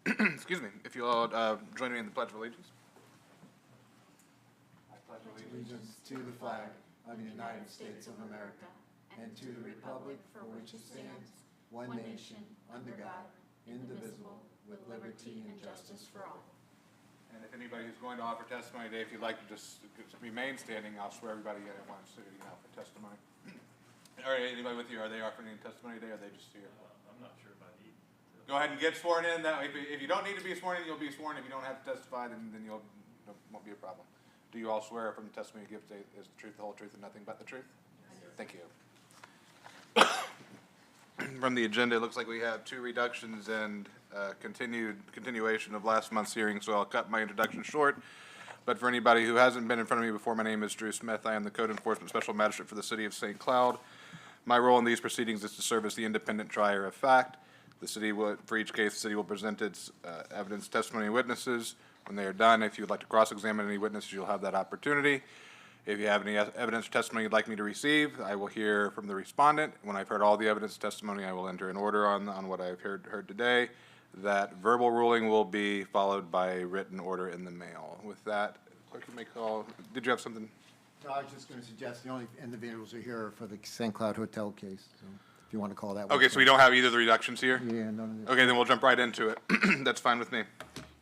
Excuse me, if you all join me in the Pledge of Allegiance. I pledge Allegiance to the flag of the United States of America and to the republic for which it stands, one nation, under God, indivisible, with liberty and justice for all. And if anybody who's going to offer testimony today, if you'd like to just remain standing, I'll swear everybody in at once sitting out for testimony. All right, anybody with you, are they offering any testimony today, or are they just here? I'm not sure if I need to. Go ahead and get sworn in. That way, if you don't need to be sworn in, you'll be sworn. If you don't have to testify, then it won't be a problem. Do you all swear from the testimony you give today is the truth, the whole truth, and nothing but the truth? Yes. Thank you. From the agenda, it looks like we have two reductions and continuation of last month's hearing, so I'll cut my introduction short. But for anybody who hasn't been in front of me before, my name is Drew Smith. I am the Code Enforcement Special Magistrate for the City of St. Cloud. My role in these proceedings is to serve as the independent trier of fact. The city will, for each case, the city will present its evidence, testimony, and witnesses. When they are done, if you would like to cross-examine any witnesses, you'll have that opportunity. If you have any evidence or testimony you'd like me to receive, I will hear from the respondent. When I've heard all the evidence and testimony, I will enter an order on what I've heard today. That verbal ruling will be followed by a written order in the mail. With that, clerk, you may call. Did you have something? No, I was just going to suggest the only individuals who are here are for the St. Cloud Hotel case, so if you want to call that one. Okay, so we don't have either of the reductions here? Yeah, none of the. Okay, then we'll jump right into it. That's fine with me.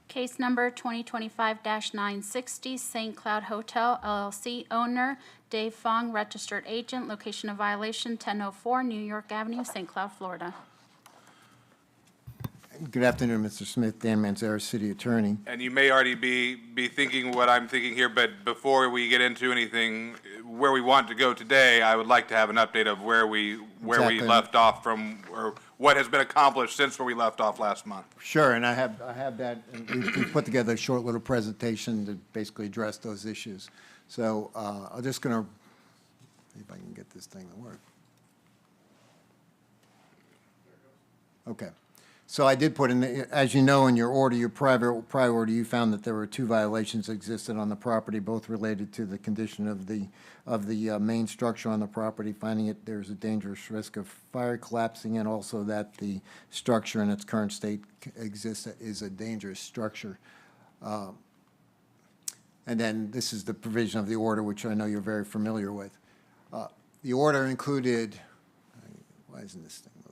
Case number 2025-960, St. Cloud Hotel LLC owner Dave Fong, registered agent, location of violation 1004 New York Avenue, St. Cloud, Florida. Good afternoon, Mr. Smith. Dan Manzara, City Attorney. And you may already be thinking what I'm thinking here, but before we get into anything where we want to go today, I would like to have an update of where we Exactly. left off from, or what has been accomplished since where we left off last month. Sure, and I have that, and we've put together a short little presentation to basically address those issues. So I'm just going to, see if I can get this thing to work. Okay. So I did put in, as you know, in your order, your prior order, you found that there were two violations that existed on the property, both related to the condition of the main structure on the property, finding it there's a dangerous risk of fire collapsing, and also that the structure in its current state is a dangerous structure. And then this is the provision of the order, which I know you're very familiar with. The order included, why isn't this thing moving?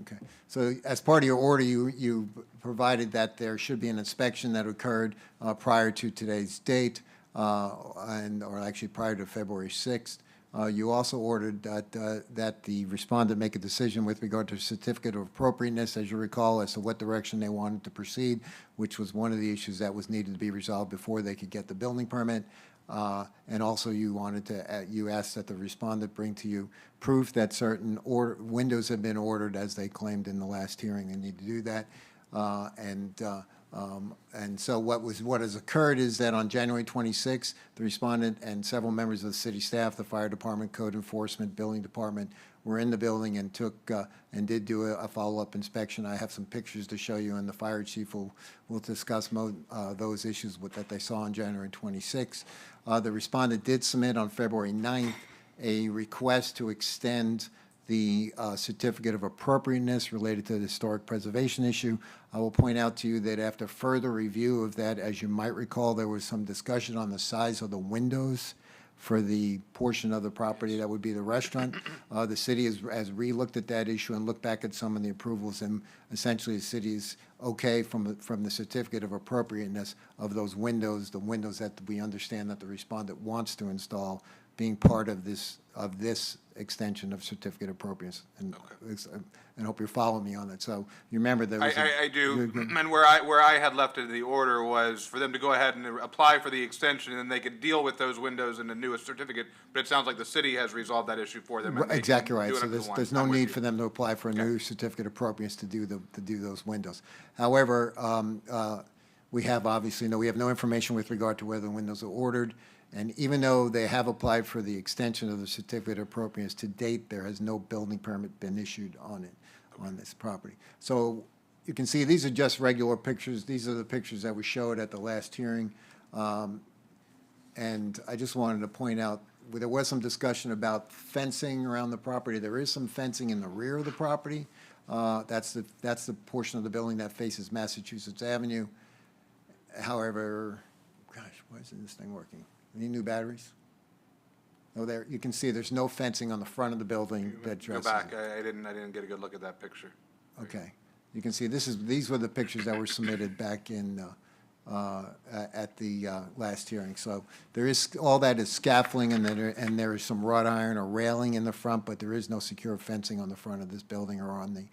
Okay, so as part of your order, you provided that there should be an inspection that occurred prior to today's date, or actually prior to February 6th. You also ordered that the respondent make a decision with regard to certificate of appropriateness, as you recall, as to what direction they wanted to proceed, which was one of the issues that was needed to be resolved before they could get the building permit. And also you asked that the respondent bring to you proof that certain windows have been ordered as they claimed in the last hearing. They need to do that. And so what has occurred is that on January 26th, the respondent and several members of the city staff, the fire department, code enforcement, building department, were in the building and did do a follow-up inspection. I have some pictures to show you, and the fire chief will discuss those issues that they saw on January 26th. The respondent did submit on February 9th a request to extend the certificate of appropriateness related to the historic preservation issue. I will point out to you that after further review of that, as you might recall, there was some discussion on the size of the windows for the portion of the property that would be the restaurant. The city has re-looked at that issue and looked back at some of the approvals, and essentially the city is okay from the certificate of appropriateness of those windows, the windows that we understand that the respondent wants to install, being part of this extension of certificate of appropriateness. And I hope you're following me on that. So you remember there was I do, and where I had left it in the order was for them to go ahead and apply for the extension, and then they could deal with those windows in the newest certificate. But it sounds like the city has resolved that issue for them. Exactly right. So there's no need for them to apply for a new certificate of appropriateness to do those windows. However, we have no information with regard to whether the windows are ordered. And even though they have applied for the extension of the certificate of appropriateness, to date, there has no building permit been issued on it, on this property. So you can see these are just regular pictures. These are the pictures that we showed at the last hearing. And I just wanted to point out there was some discussion about fencing around the property. There is some fencing in the rear of the property. That's the portion of the building that faces Massachusetts Avenue. However, gosh, why isn't this thing working? Any new batteries? Oh, there, you can see there's no fencing on the front of the building that Go addresses back, it. I didn't get a good look at that picture. Okay. You can see these were the pictures that were submitted back in, at the last hearing. So there is, all that is scaffolding, and there is some wrought iron or railing in the front, but there is no secure fencing on the front of this building or on the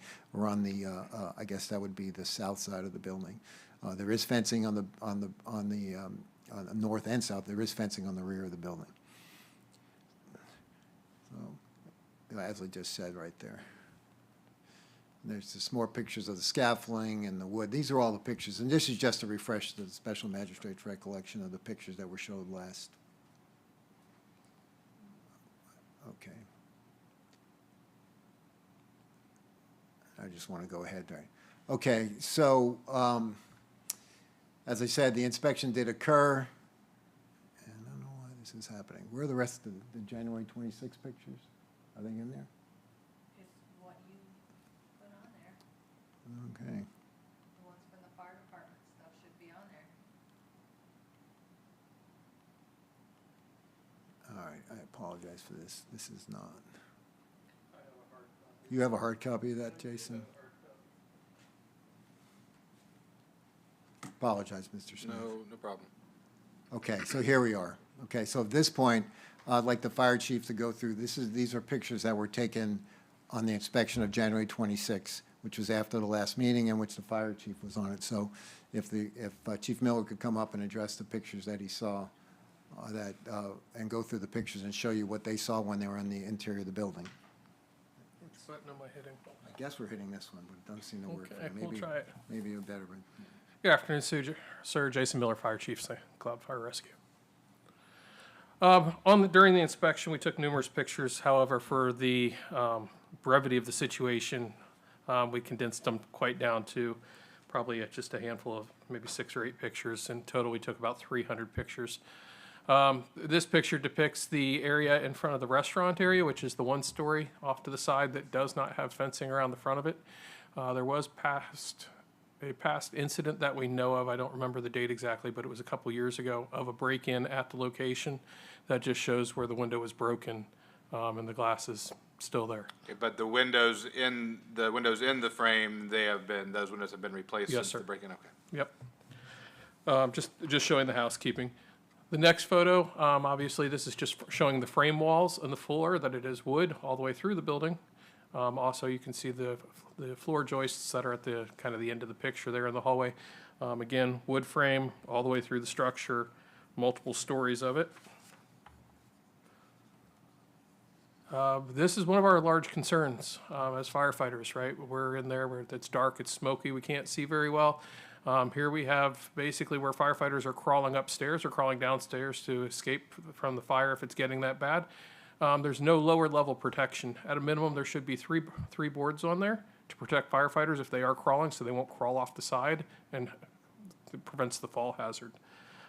I guess that would be the south side of the building. There is fencing on the north and south. There is fencing on the rear of the building. So, as I just said right there. There's just more pictures of the scaffolding and the wood. These are all the pictures, and this is just a refresh to the special magistrate's recollection of the pictures that were showed last. Okay. I just want to go ahead there. Okay, so as I said, the inspection did occur, and I don't know why this is happening. Where are the rest of the January 26 pictures? Are they in there? Okay. The ones from the fire department stuff should be on there. All right, I apologize for this. This is not. You have a hard copy of that, Jason? Apologize, Mr. Smith. No problem. Okay, so here we are. Okay, so at this point, I'd like the fire chief to go through, these are pictures that were taken on the inspection of January 26, which was after the last meeting, in which the fire chief was on it. So if Chief Miller could come up and address the pictures that he saw, and go through the pictures and show you what they saw when they were in the interior of the building. What button am I hitting? I guess we're hitting this one, but it doesn't seem to work. Okay, we'll try it. Maybe a better one. Good afternoon, Sir Jason Miller, Fire Chief, St. Cloud Fire Rescue. During the inspection, we took numerous pictures. However, for the brevity of the situation, we condensed them quite down to probably just a handful of maybe 6 or 8 pictures. In total, we took about 300 pictures. This picture depicts the area in front of the restaurant area, which is the 1-story off to the side that does not have fencing around the front of it. There was a past incident that we know of, I don't remember the date exactly, but it was a couple years ago, of a break-in at the location that just shows where the window was broken, and the glass is still there. Okay, but the windows in the frame, those windows have been replaced Yes, since sir. the break-in, okay. Yep. Just showing the housekeeping. The next photo, obviously, this is just showing the frame walls and the floor, that it is wood all the way through the building. Also, you can see the floor joists that are at the kind of the end of the picture there in the hallway. Again, wood frame all the way through the structure, multiple stories of it. This is one of our large concerns as firefighters, right? We're in there where it's dark, it's smoky, we can't see very well. Here we have basically where firefighters are crawling upstairs or crawling downstairs to escape from the fire if it's getting that bad. There's no lower level protection. At a minimum, there should be three boards on there to protect firefighters if they are crawling, so they won't crawl off the side, and it prevents the fall hazard.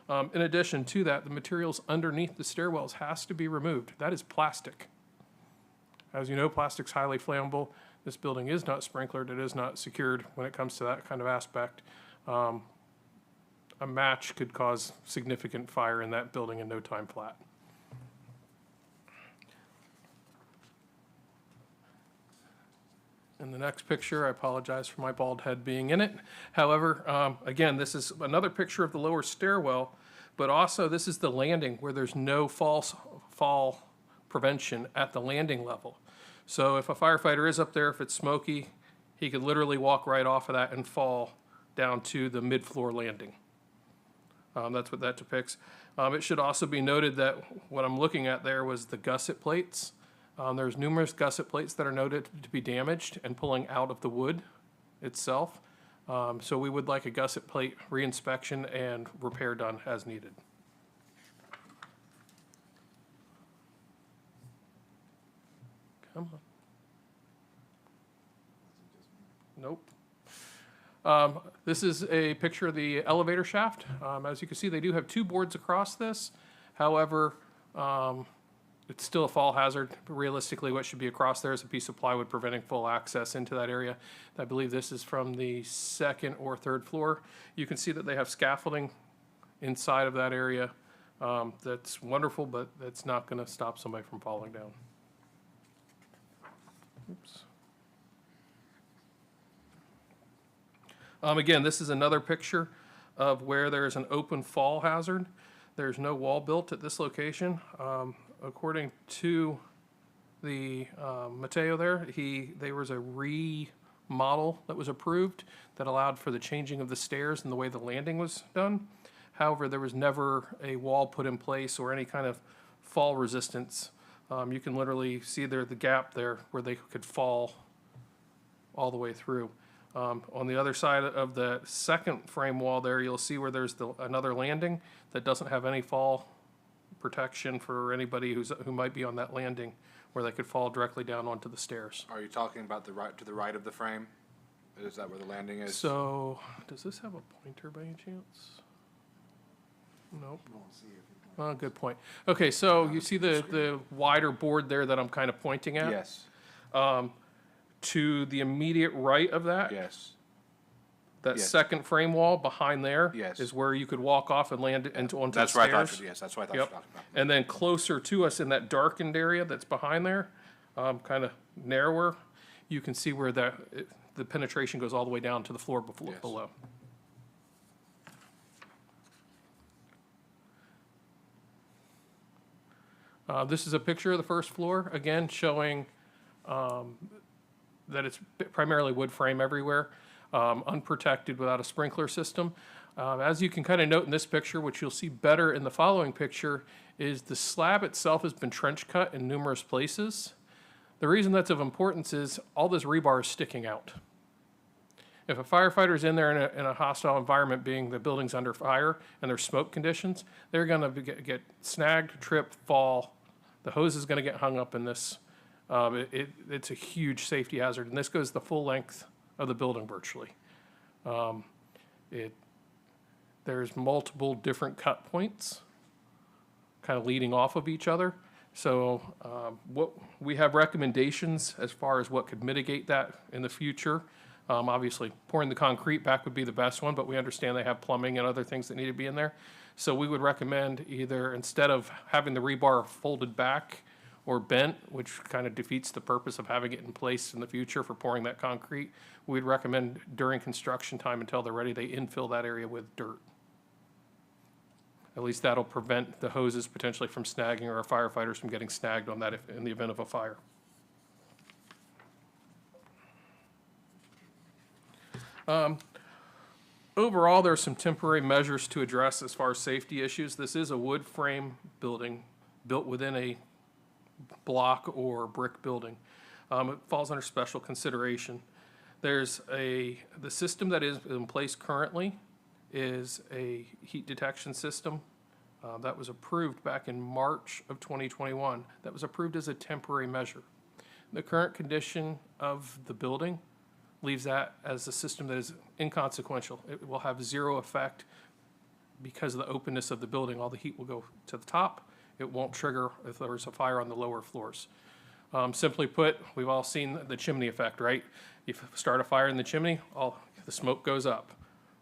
In addition to that, the materials underneath the stairwells has to be removed. That is plastic. As you know, plastic's highly flammable. This building is not sprinklered. It is not secured when it comes to that kind of aspect. A match could cause significant fire in that building in no time flat. In the next picture, I apologize for my bald head being in it. However, again, this is another picture of the lower stairwell, but also this is the landing where there's no fall prevention at the landing level. So if a firefighter is up there, if it's smoky, he could literally walk right off of that and fall down to the mid-floor landing. That's what that depicts. It should also be noted that what I'm looking at there was the gusset plates. There's numerous gusset plates that are noted to be damaged and pulling out of the wood itself. So we would like a gusset plate reinspection and repair done as needed. Come on. Nope. This is a picture of the elevator shaft. As you can see, they do have 2 boards across this. However, it's still a fall hazard. Realistically, what should be across there is a piece of plywood preventing full access into that area. I believe this is from the second or third floor. You can see that they have scaffolding inside of that area. That's wonderful, but that's not going to stop somebody from falling down. Oops. Again, this is another picture of where there's an open fall hazard. There's no wall built at this location. According to the Mateo there was a remodel that was approved that allowed for the changing of the stairs and the way the landing was done. However, there was never a wall put in place or any kind of fall resistance. You can literally see there the gap there where they could fall all the way through. On the other side of the second frame wall there, you'll see where there's another landing that doesn't have any fall protection for anybody who might be on that landing, where they could fall directly down onto the stairs. Are you talking about the right of the frame? Is that where the landing is? So, does this have a pointer by any chance? Nope. Oh, good point. Okay, so you see the wider board there that I'm kind of pointing at? Yes, To the immediate right of that? yes. That Yes. second frame wall behind there? Yes. Is where you could walk off and land onto the That's what I stairs? thought, yes, that's what I thought you were Yep. talking about. And then closer to us in that darkened area that's behind there, kind of narrower, you can see where the penetration goes all the way down to the floor Yes. below. This is a picture of the first floor, again, showing that it's primarily wood frame everywhere, unprotected without a sprinkler system. As you can kind of note in this picture, which you'll see better in the following picture, is the slab itself has been trench cut in numerous places. The reason that's of importance is all this rebar is sticking out. If a firefighter's in there in a hostile environment, being the building's under fire and there's smoke conditions, they're gonna get snagged, trip, fall. The hose is gonna get hung up in this. It's a huge safety hazard, and this goes the full length of the building virtually. There's multiple different cut points kind of leading off of each other. So what we have recommendations as far as what could mitigate that in the future. Obviously, pouring the concrete back would be the best one, but we understand they have plumbing and other things that need to be in there. So we would recommend either, instead of having the rebar folded back or bent, which kind of defeats the purpose of having it in place in the future for pouring that concrete, we'd recommend during construction time until they're ready, they infill that area with dirt. At least that'll prevent the hoses potentially from snagging or our firefighters from getting snagged on that in the event of a fire. Overall, there are some temporary measures to address as far as safety issues. This is a wood frame building built within a block or brick building. It falls under special consideration. There's the system that is in place currently is a heat detection system that was approved back in March of 2021. That was approved as a temporary measure. The current condition of the building leaves that as a system that is inconsequential. It will have zero effect because of the openness of the building. All the heat will go to the top. It won't trigger if there's a fire on the lower floors. Simply put, we've all seen the chimney effect, right? You start a fire in the chimney, the smoke goes up.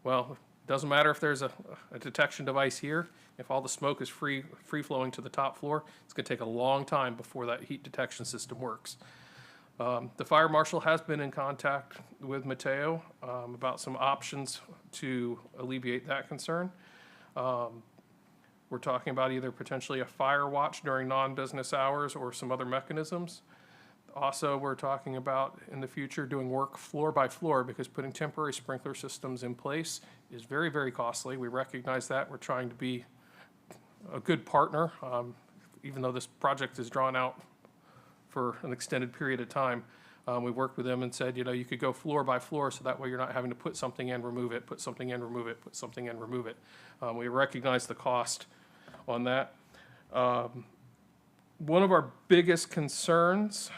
Well, it doesn't matter if there's a detection device here. If all the smoke is free flowing to the top floor, it's going to take a long time before that heat detection system works. The fire marshal has been in contact with Mateo about some options to alleviate that concern. We're talking about either potentially a fire watch during non-business hours or some other mechanisms. Also, we're talking about in the future doing work floor by floor, because putting temporary sprinkler systems in place is very, very costly. We recognize that. We're trying to be a good partner, even though this project is drawn out for an extended period of time. We worked with them and said, you could go floor by floor, so that way you're not having to put something in, remove it, put something in, remove it, put something in, remove it. We recognize the cost on that. One of our biggest concerns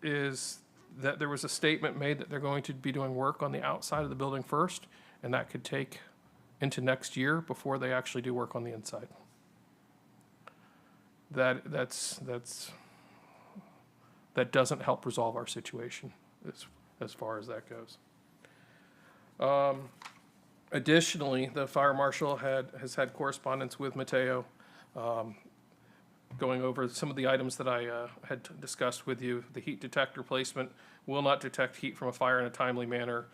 is that there was a statement made that they're going to be doing work on the outside of the building first, and that could take into next year before they actually do work on the inside. that doesn't help resolve our situation as far as that goes. Additionally, the fire marshal has had correspondence with Mateo, going over some of the items that I had discussed with you. The heat detector placement will not detect heat from a fire in a timely manner.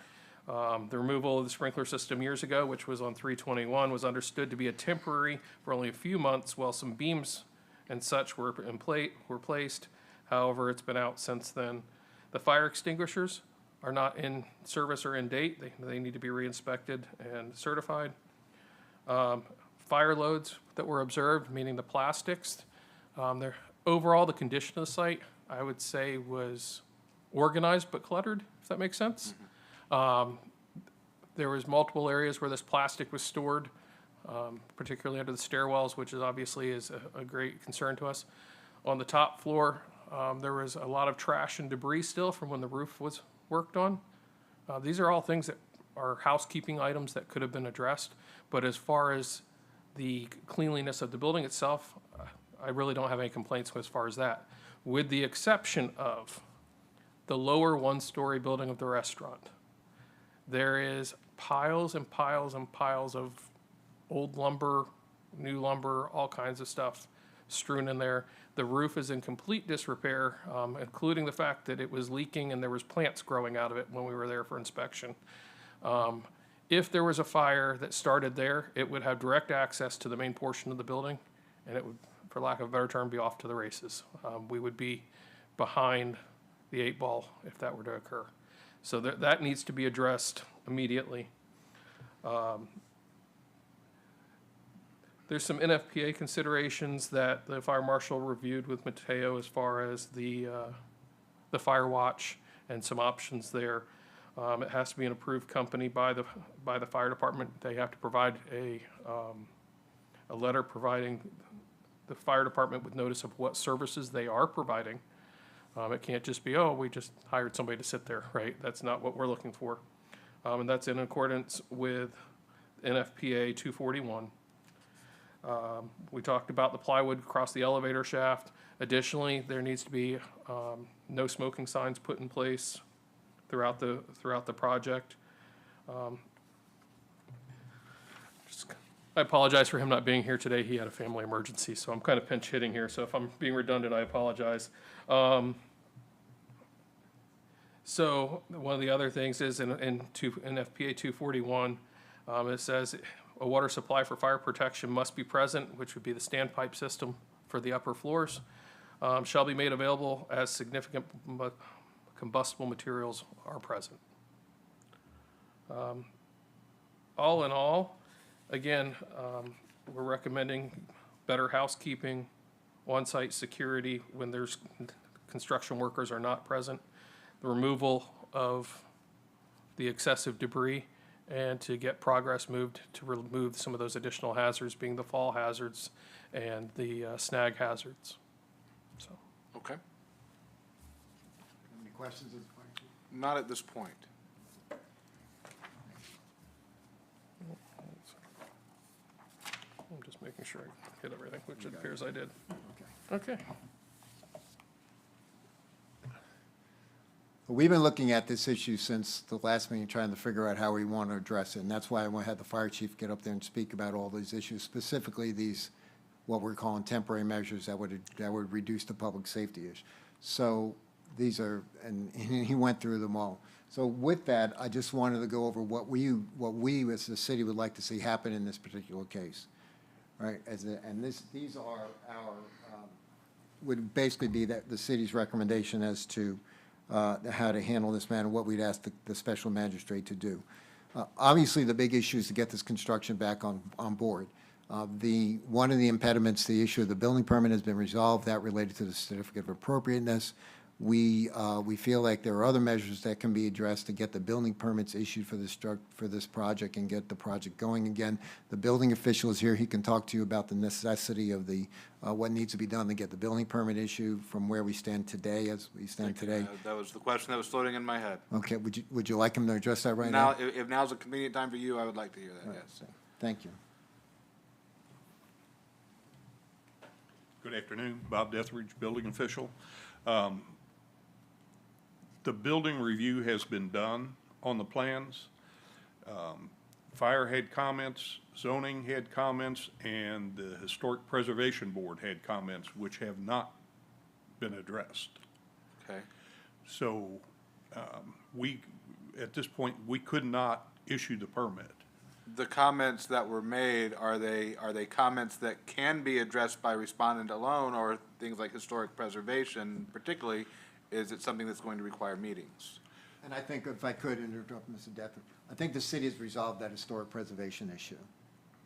The removal of the sprinkler system years ago, which was on 3/21, was understood to be a temporary for only a few months while some beams and such were placed. However, it's been out since then. The fire extinguishers are not in service or in date. They need to be re-inspected and certified. Fire loads that were observed, meaning the plastics, overall, the condition of the site, I would say, was organized but cluttered, if that makes sense. There was multiple areas where this plastic was stored, particularly under the stairwells, which is obviously a great concern to us. On the top floor, there was a lot of trash and debris still from when the roof was worked on. These are all things that are housekeeping items that could have been addressed, but as far as the cleanliness of the building itself, I really don't have any complaints as far as that, with the exception of the lower one-story building of the restaurant. There is piles and piles and piles of old lumber, new lumber, all kinds of stuff strewn in there. The roof is in complete disrepair, including the fact that it was leaking and there was plants growing out of it when we were there for inspection. If there was a fire that started there, it would have direct access to the main portion of the building, and it would, for lack of a better term, be off to the races. We would be behind the 8 ball if that were to occur. So that needs to be addressed immediately. There's some NFPA considerations that the fire marshal reviewed with Mateo as far as the fire watch and some options there. It has to be an approved company by the fire department. They have to provide a letter providing the fire department with notice of what services they are providing. It can't just be, oh, we just hired somebody to sit there, right? That's not what we're looking for. And that's in accordance with NFPA 241. We talked about the plywood across the elevator shaft. Additionally, there needs to be no smoking signs put in place throughout the project. I apologize for him not being here today. He had a family emergency, so I'm kind of pinch hitting here. So if I'm being redundant, I apologize. So one of the other things is in FPA 241, it says a water supply for fire protection must be present, which would be the standpipe system for the upper floors, shall be made available as significant combustible materials are present. All in all, again, we're recommending better housekeeping, on-site security when there's construction workers are not present, the removal of the excessive debris, and to get progress moved to remove some of those additional hazards, being the fall hazards and the snag hazards. So. Okay. Any questions? Not at this point. I'm just making sure I hit everything, which it appears I did. Okay. Okay. We've been looking at this issue since the last meeting, trying to figure out how we want to address it, and that's why I had the fire chief get up there and speak about all these issues, specifically these, what we're calling temporary measures that would reduce the public safety issue. So these are, and he went through them all. So with that, I just wanted to go over what we as the city would like to see happen in this particular case, right? These are our would basically be that the city's recommendation as to how to handle this matter, what we'd ask the special magistrate to do. Obviously, the big issue is to get this construction back on board. One of the impediments, the issue of the building permit has been resolved. That related to the certificate of appropriateness. We feel like there are other measures that can be addressed to get the building permits issued for this project and get the project going again. The building official is here. He can talk to you about the necessity of what needs to be done to get the building permit issued from where we stand today, as we stand today. That was the question that was floating in my head. Okay, would you like him to address that right now? Now, if now's a convenient time for you, I would like to hear that, yes. Thank you. Good afternoon, Bob Deathridge, building official. The building review has been done on the plans. Fire had comments, zoning had comments, and the Historic Preservation Board had comments, which have not been addressed. Okay. So, at this point, we could not issue the permit. The comments that were made, are they comments that can be addressed by respondent alone, or things like historic preservation particularly, is it something that's going to require meetings? And I think if I could interrupt Mr. Decker, I think the city has resolved that historic preservation issue.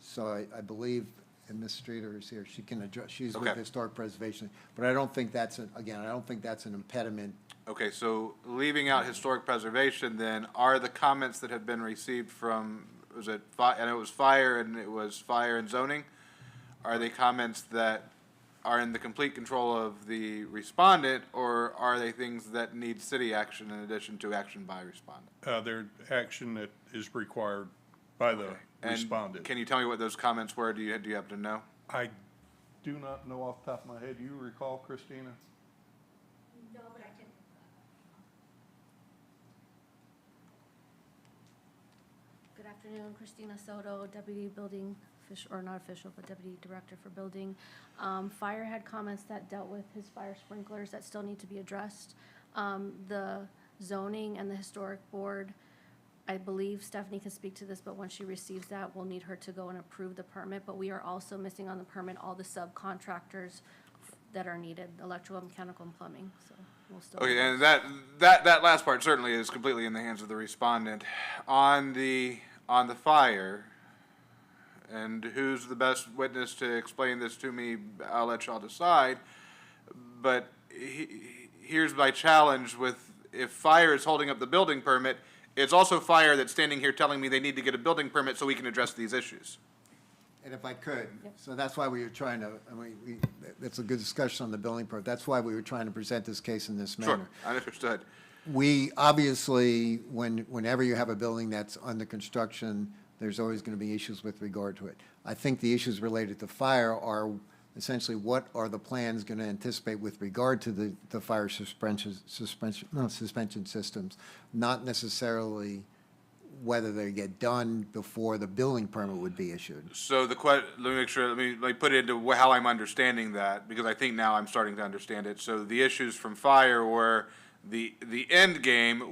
So I believe, and Ms. Streeter is here, she can address, she's with Okay. historic preservation. But I don't think that's, again, I don't think that's an impediment. Okay, so leaving out historic preservation, then, are the comments that have been received from, was it and it was fire and zoning? Are they comments that are in the complete control of the respondent, or are they things that need city action in addition to action by respondent? Their action that is required by the And respondent. can you tell me what those comments were? Do you happen to know? I do not know off the top of my head. Do you recall, Christina? No, but I can. Good afternoon, Christina Soto, Deputy Building Official, or not official, but Deputy Director for Building. Fire had comments that dealt with his fire sprinklers that still need to be addressed. The zoning and the historic board, I believe Stephanie can speak to this, but once she receives that, we'll need her to go and approve the permit. But we are also missing on the permit all the subcontractors that are needed, electrical, mechanical, and plumbing, so we'll still. Okay, and that last part certainly is completely in the hands of the respondent. On the fire, and who's the best witness to explain this to me, I'll let y'all decide. But here's my challenge with, if fire is holding up the building permit, it's also fire that's standing here telling me they need to get a building permit so we can address these issues. And if I could, so that's why we were trying to, I mean, that's a good discussion on the building permit. That's why we were trying to present this case in this manner. Sure, I understood. We, obviously, whenever you have a building that's under construction, there's always going to be issues with regard to it. I think the issues related to fire are essentially what are the plans going to anticipate with regard to the fire suspension systems, not necessarily whether they get done before the building permit would be issued. So let me make sure, let me put it into how I'm understanding that, because I think now I'm starting to understand it. So the issues from fire were the end game,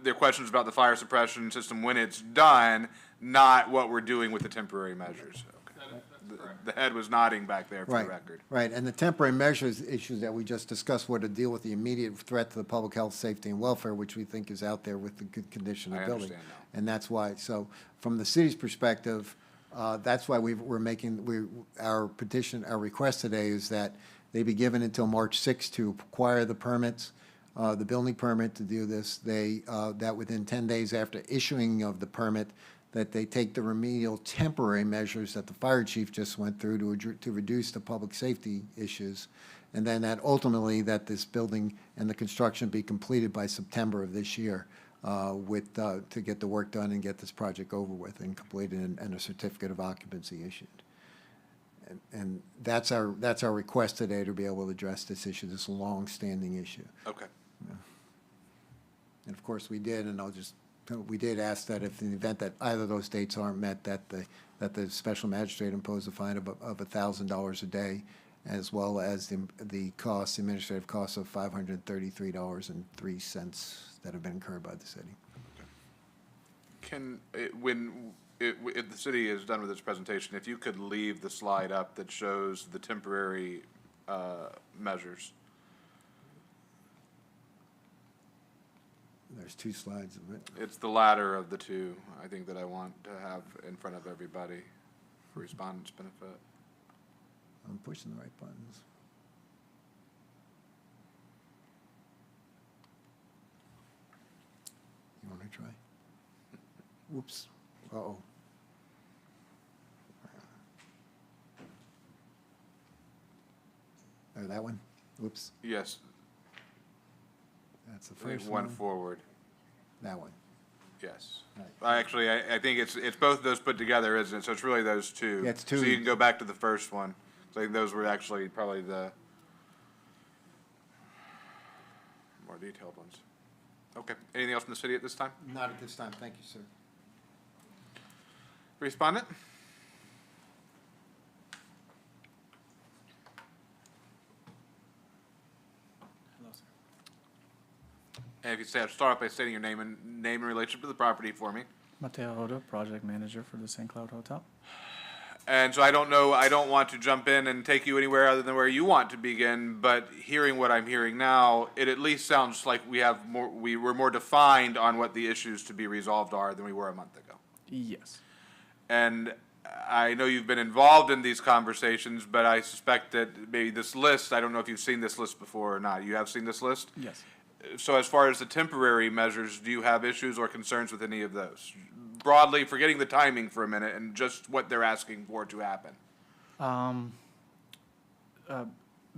their questions about the fire suppression system when it's done, not what we're doing with the temporary measures. Okay. The head was nodding back there for the record. Right, and the temporary measures issues that we just discussed were to deal with the immediate threat to the public health, safety, and welfare, which we think is out there with the good condition of the I building. understand now. And that's why, so from the city's perspective, that's why we're making, our petition, our request today is that they be given until March 6th to acquire the permits, the building permit to do this. That within 10 days after issuing of the permit, that they take the remedial temporary measures that the fire chief just went through to reduce the public safety issues. And then that ultimately that this building and the construction be completed by September of this year to get the work done and get this project over with and completed and a certificate of occupancy issued. And that's our request today, to be able to address this issue, this long-standing issue. Okay. And of course, we did, and we did ask that if in the event that either of those dates aren't met, that the special magistrate impose a fine of $1,000 a day, as well as the administrative costs of $533.03 that have been incurred by the city. If the city is done with its presentation, if you could leave the slide up that shows the temporary measures. There's two slides of it. It's the latter of the two, I think, that I want to have in front of everybody for respondents' benefit. I'm pushing the right buttons. You want to try? Whoops. Uh-oh. Oh, that one? Whoops. Yes, That's the I think first one one. forward, That one. yes. Right. Actually, I think it's both those put together, isn't it? So it's really those two. Yeah, it's two. So you can go back to the first one. So I think those were actually probably the more detailed ones. Okay, anything else from the city at this time? Not at this time, thank you, sir. Respondent? Hello, sir. And if you start off by stating your name and relationship to the property for me. Mateo Hodo, project manager for the St. Cloud Hotel. And so I don't want to jump in and take you anywhere other than where you want to begin, but hearing what I'm hearing now, it at least sounds like we were more defined on what the issues to be resolved are than we were a month ago. Yes. And I know you've been involved in these conversations, but I suspect that maybe this list, I don't know if you've seen this list before or not. You have seen this list? Yes. So as far as the temporary measures, do you have issues or concerns with any of those? Broadly, forgetting the timing for a minute and just what they're asking for to happen.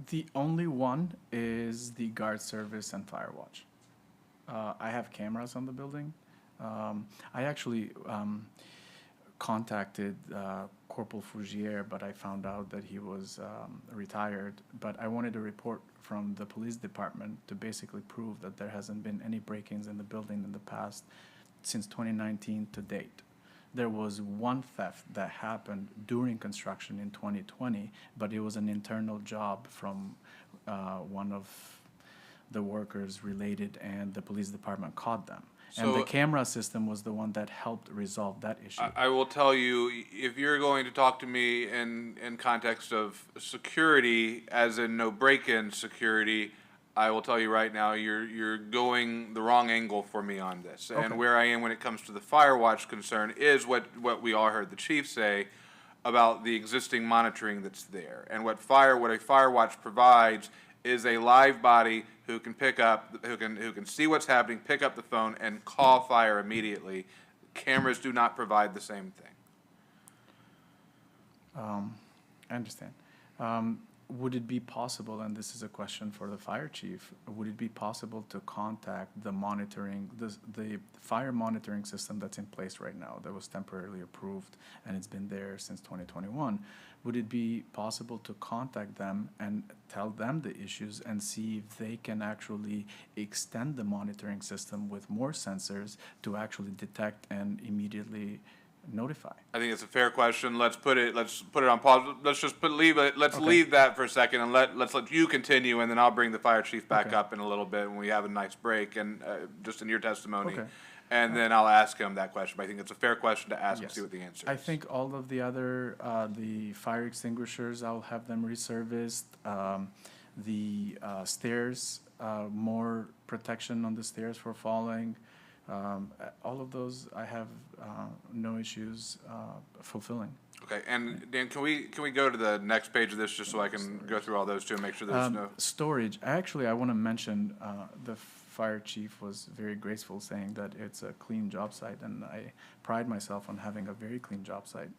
The only one is the guard service and fire watch. I have cameras on the building. I actually contacted Corporal Fougier, but I found out that he was retired. But I wanted a report from the police department to basically prove that there hasn't been any break-ins in the building in the past since 2019 to date. There was one theft that happened during construction in 2020, but it was an internal job from one of the workers related, and the police department caught them. And the So- camera system was the one that helped resolve that issue. I will tell you, if you're going to talk to me in context of security, as in no break-in security, I will tell you right now, you're going the wrong angle for me on this. Okay. And where I am when it comes to the fire watch concern is what we all heard the chief say about the existing monitoring that's there. And what a fire watch provides is a live body who can who can see what's happening, pick up the phone, and call fire immediately. Cameras do not provide the same thing. I understand. Would it be possible, and this is a question for the fire chief, would it be possible to contact the the fire monitoring system that's in place right now, that was temporarily approved, and it's been there since 2021? Would it be possible to contact them and tell them the issues and see if they can actually extend the monitoring system with more sensors to actually detect and immediately notify? I think it's a fair question. Let's put it on pause. Let's just leave Okay. leave that for a second and let's let you continue, and then I'll bring the fire chief back Okay. up in a little bit when we have a nice break and just in your testimony. Okay. And then I'll ask him that question. But I think it's a fair question to ask and Yes. see what the answer is. I think all of the other, the fire extinguishers, I'll have them resurfaced. The stairs, more protection on the stairs for falling. All of those, I have no issues fulfilling. Okay, and Dan, can we go to the next page of this just so I can go through all those too and make sure there's no. Storage, actually, I want to mention, the fire chief was very graceful saying that it's a clean job site, and I pride myself on having a very clean job site.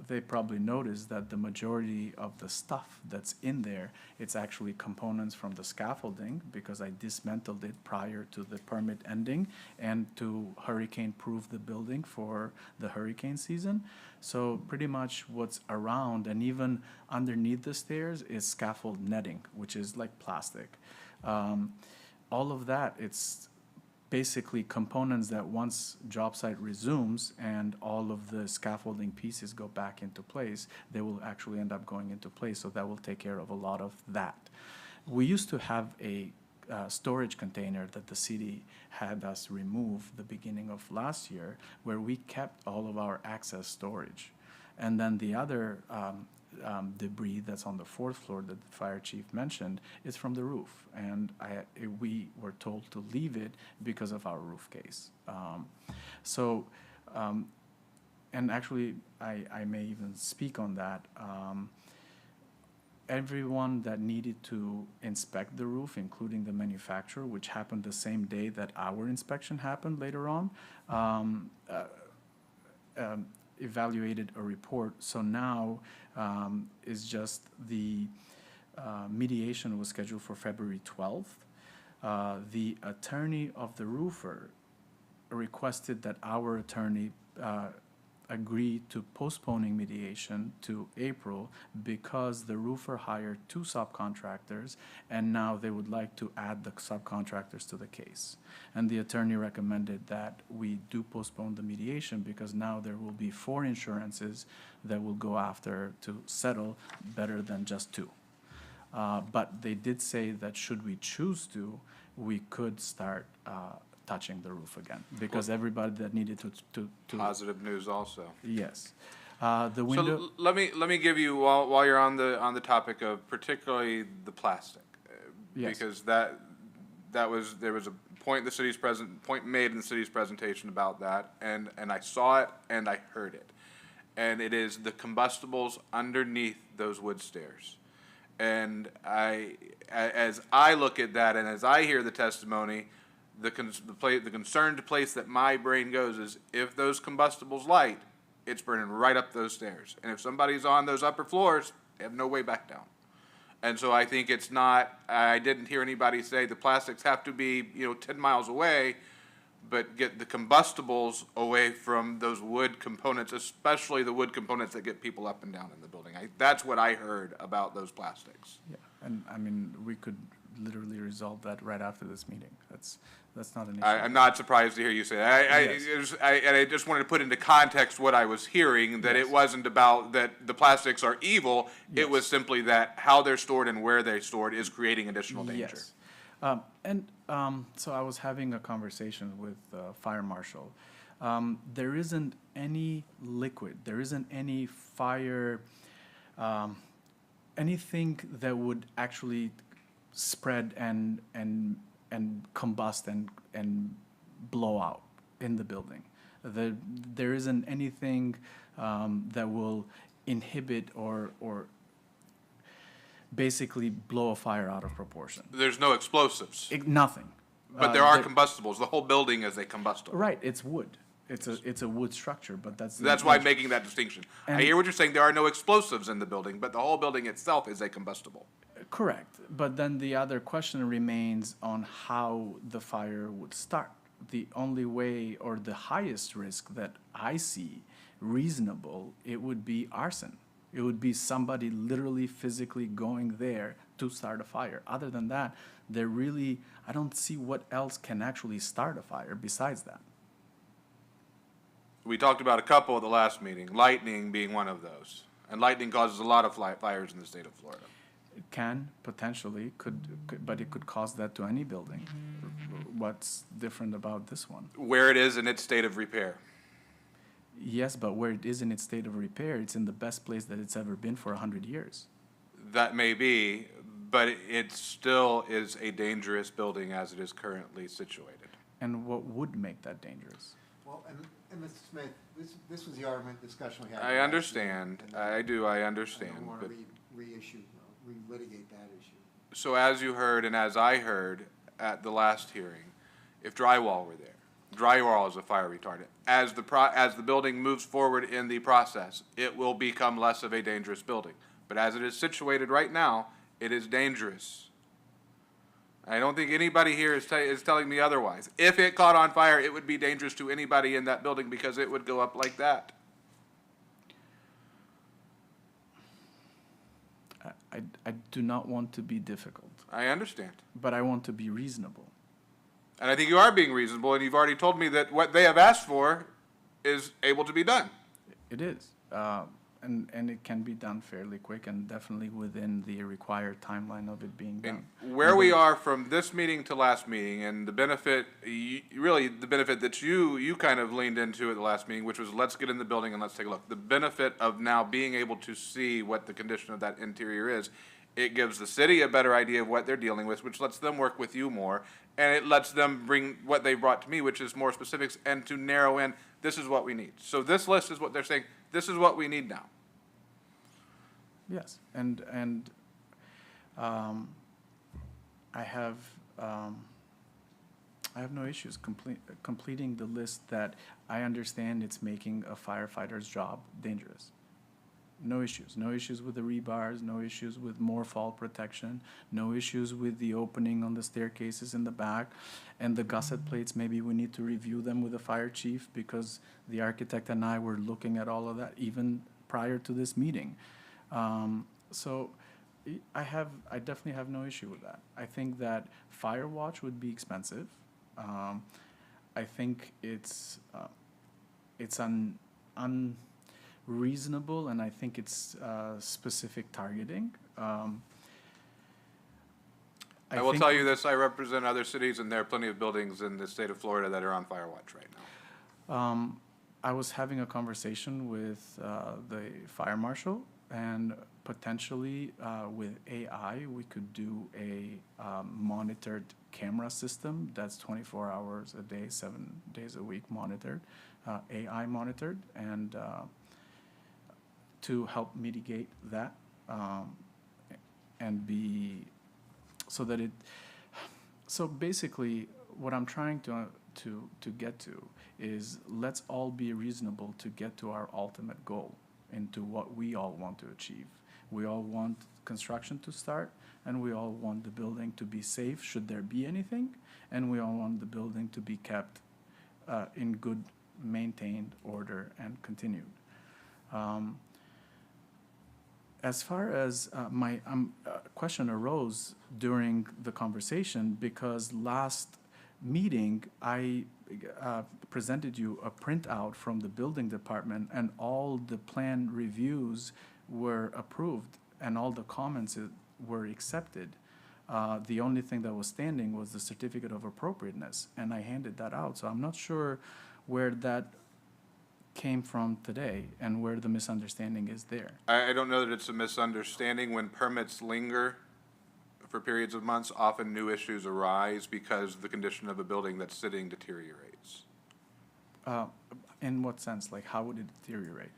They probably noticed that the majority of the stuff that's in there, it's actually components from the scaffolding, because I dismantled it prior to the permit ending and to hurricane-proof the building for the hurricane season. So pretty much what's around and even underneath the stairs is scaffold netting, which is like plastic. All of that, it's basically components that once job site resumes and all of the scaffolding pieces go back into place, they will actually end up going into place, so that will take care of a lot of that. We used to have a storage container that the city had us remove the beginning of last year, where we kept all of our access storage. And then the other debris that's on the fourth floor that the fire chief mentioned is from the roof, and we were told to leave it because of our roof case. And actually, I may even speak on that. Everyone that needed to inspect the roof, including the manufacturer, which happened the same day that our inspection happened later on, evaluated a report. So now is just the mediation was scheduled for February 12th. The attorney of the roofer requested that our attorney agreed to postponing mediation to April because the roofer hired 2 subcontractors, and now they would like to add the subcontractors to the case. And the attorney recommended that we do postpone the mediation because now there will be 4 insurances that will go after to settle better than just 2. But they did say that should we choose to, we could start touching the roof again, because everybody that needed to Positive news also. yes. The window, So let me give you, while you're on the topic of particularly the plastic. Yes. Because there was a point made in the city's presentation about that, and I saw it and I heard it. And it is the combustibles underneath those wood stairs. And as I look at that and as I hear the testimony, the concerned place that my brain goes is if those combustibles light, it's burning right up those stairs. And if somebody's on those upper floors, they have no way back down. And so I think it's not, I didn't hear anybody say the plastics have to be, 10 miles away, but get the combustibles away from those wood components, especially the wood components that get people up and down in the building. That's what I heard about those plastics. yeah, and I mean, we could literally resolve that right after this meeting. That's not an issue. I'm not surprised to hear you say that. Yes. And I just wanted to put into context what I was hearing, that it Yes. wasn't about that the plastics are evil. It Yes. was simply that how they're stored and where they're stored is creating additional danger. Yes. So I was having a conversation with fire marshal. There isn't any liquid, there isn't any fire, anything that would actually spread and combust and blow out in the building. There isn't anything that will inhibit or basically blow a fire out of proportion. There's no explosives, Nothing. but there are combustibles. The whole building is a combustible. Right, it's wood. It's a wood structure, but that's. That's why I'm making that distinction. I And- hear what you're saying. There are no explosives in the building, but the whole building itself is a combustible. Correct, but then the other question remains on how the fire would start. The only way, or the highest risk that I see reasonable, it would be arson. It would be somebody literally physically going there to start a fire. Other than that, I don't see what else can actually start a fire besides that. We talked about a couple at the last meeting, lightning being one of those. And lightning causes a lot of fires in the state of Florida. It can, potentially, but it could cause that to any building. What's different about this one? Where it is in its state of repair. Yes, but where it is in its state of repair, it's in the best place that it's ever been for 100 years. That may be, but it still is a dangerous building as it is currently situated. And what would make that dangerous? Well, and Mr. Smith, this was the argument, discussion we had. I understand, I understand, I don't want but, to relitigate that issue. so as you heard and as I heard at the last hearing, if drywall were there, drywall is a fire retardant. As the building moves forward in the process, it will become less of a dangerous building. But as it is situated right now, it is dangerous. I don't think anybody here is telling me otherwise. If it caught on fire, it would be dangerous to anybody in that building because it would go up like that. I do not want to be difficult, I understand. but I want to be reasonable. And I think you are being reasonable, and you've already told me that what they have asked for is able to be done. It is. And it can be done fairly quick and definitely within the required timeline of it being And done. where we are from this meeting to last meeting, and the benefit, really the benefit that you kind of leaned into at the last meeting, which was let's get in the building and let's take a look. The benefit of now being able to see what the condition of that interior is, it gives the city a better idea of what they're dealing with, which lets them work with you more, and it lets them bring what they brought to me, which is more specifics, and to narrow in, this is what we need. So this list is what they're saying, this is what we need now. Yes, and I have no issues completing the list that I understand it's making a firefighter's job dangerous. No issues. No issues with the rebars, no issues with more fall protection, no issues with the opening on the staircases in the back. And the gusset plates, maybe we need to review them with the fire chief because the architect and I were looking at all of that even prior to this meeting. So I definitely have no issue with that. I think that fire watch would be expensive. I think it's unreasonable, and I think it's specific targeting. I will think- tell you this, I represent other cities, and there are plenty of buildings in the state of Florida that are on fire watch right now. I was having a conversation with the fire marshal, and potentially with AI, we could do a monitored camera system that's 24 hours a day, 7 days a week monitored, AI monitored, and to help mitigate that and be so that it. So basically, what I'm trying to get to is let's all be reasonable to get to our ultimate goal into what we all want to achieve. We all want construction to start, and we all want the building to be safe should there be anything, and we all want the building to be kept in good maintained order and continued. As far as my question arose during the conversation because last meeting I presented you a printout from the building department, and all the plan reviews were approved and all the comments were accepted. The only thing that was standing was the certificate of appropriateness, and I handed that out. So I'm not sure where that came from today and where the misunderstanding is there. I don't know that it's a misunderstanding. When permits linger for periods of months, often new issues arise because the condition of a building that's sitting deteriorates. In what sense? Like, how would it deteriorate?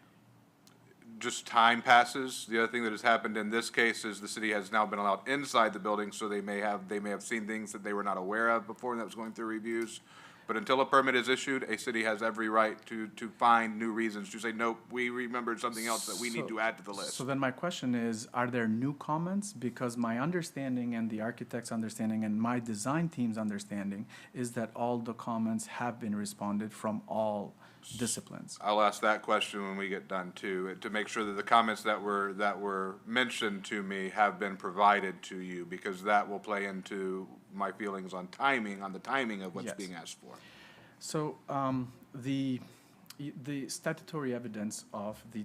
Just time passes. The other thing that has happened in this case is the city has now been allowed inside the building, so they may have seen things that they were not aware of before that was going through reviews. But until a permit is issued, a city has every right to find new reasons to say, nope, we remembered something else that we need to add to the list. So then my question is, are there new comments? Because my understanding and the architect's understanding and my design team's understanding is that all the comments have been responded from all disciplines. I'll ask that question when we get done too, to make sure that the comments that were mentioned to me have been provided to you, because that will play into my feelings on the timing of what's Yes. being asked for. So the statutory evidence of the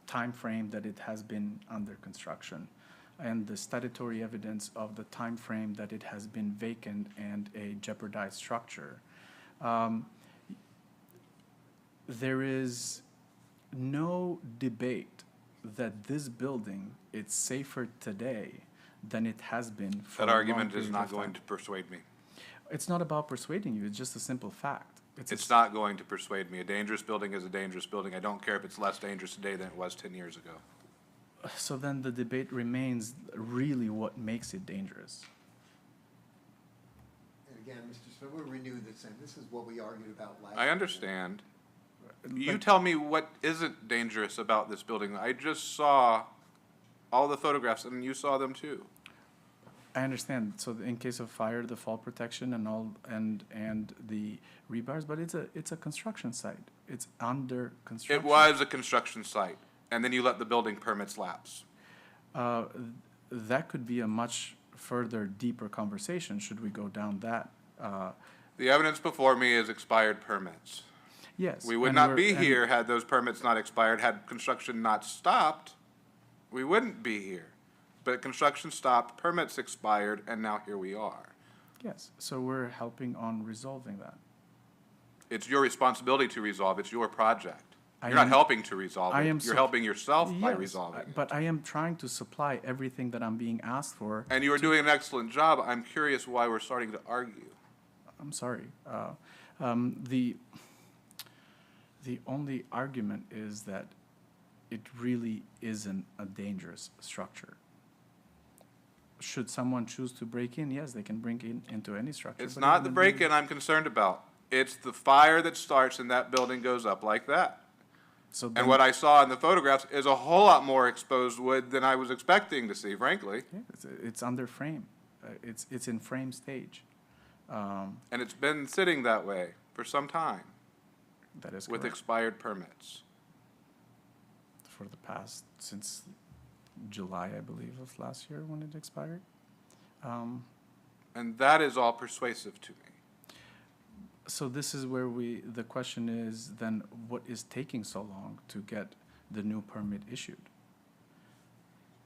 time frame that it has been under construction and the statutory evidence of the time frame that it has been vacant and a jeopardized structure, there is no debate that this building is safer today than it has been for That a long argument is period not of going time. to persuade me. It's not about persuading you, it's just a simple fact. It's not going to persuade me. A dangerous building is a dangerous building. I don't care if it's less dangerous today than it was 10 years ago. So then the debate remains really what makes it dangerous. And again, Mr. Smith, we'll renew this, and this is what we argued about last. I year. understand. You But- tell me what isn't dangerous about this building. I just saw all the photographs, and you saw them too. I understand. So in case of fire, the fall protection and all, and the rebars, but it's a construction site. It's under construction. It was a construction site, and then you let the building permits lapse. That could be a much further, deeper conversation, should we go down that. The evidence before me is expired permits. Yes. We would and not we're- be and- here had those permits not expired. Had construction not stopped, we wouldn't be here. But construction stopped, permits expired, and now here we are. Yes, so we're helping on resolving that. It's your responsibility to resolve. It's your project. I You're not am- helping to resolve I it. am You're sup- helping yourself by Yes, resolving it. But I am trying to supply everything that I'm being asked for. And you are doing an excellent job. I'm curious why we're starting to argue. I'm sorry. The only argument is that it really isn't a dangerous structure. Should someone choose to break in, yes, they can break in into any structure. It's but not even the in break-in I'm concerned about. It's the fire that starts and that building goes up like that. So And then- what I saw in the photographs is a whole lot more exposed wood than I was expecting to see, frankly. Yeah, it's under frame. It's in frame stage. And it's been sitting that way for some time That is with correct. expired permits. For the past, since July, I believe, of last year when it expired. And that is all persuasive to me. So this is where the question is then, what is taking so long to get the new permit issued?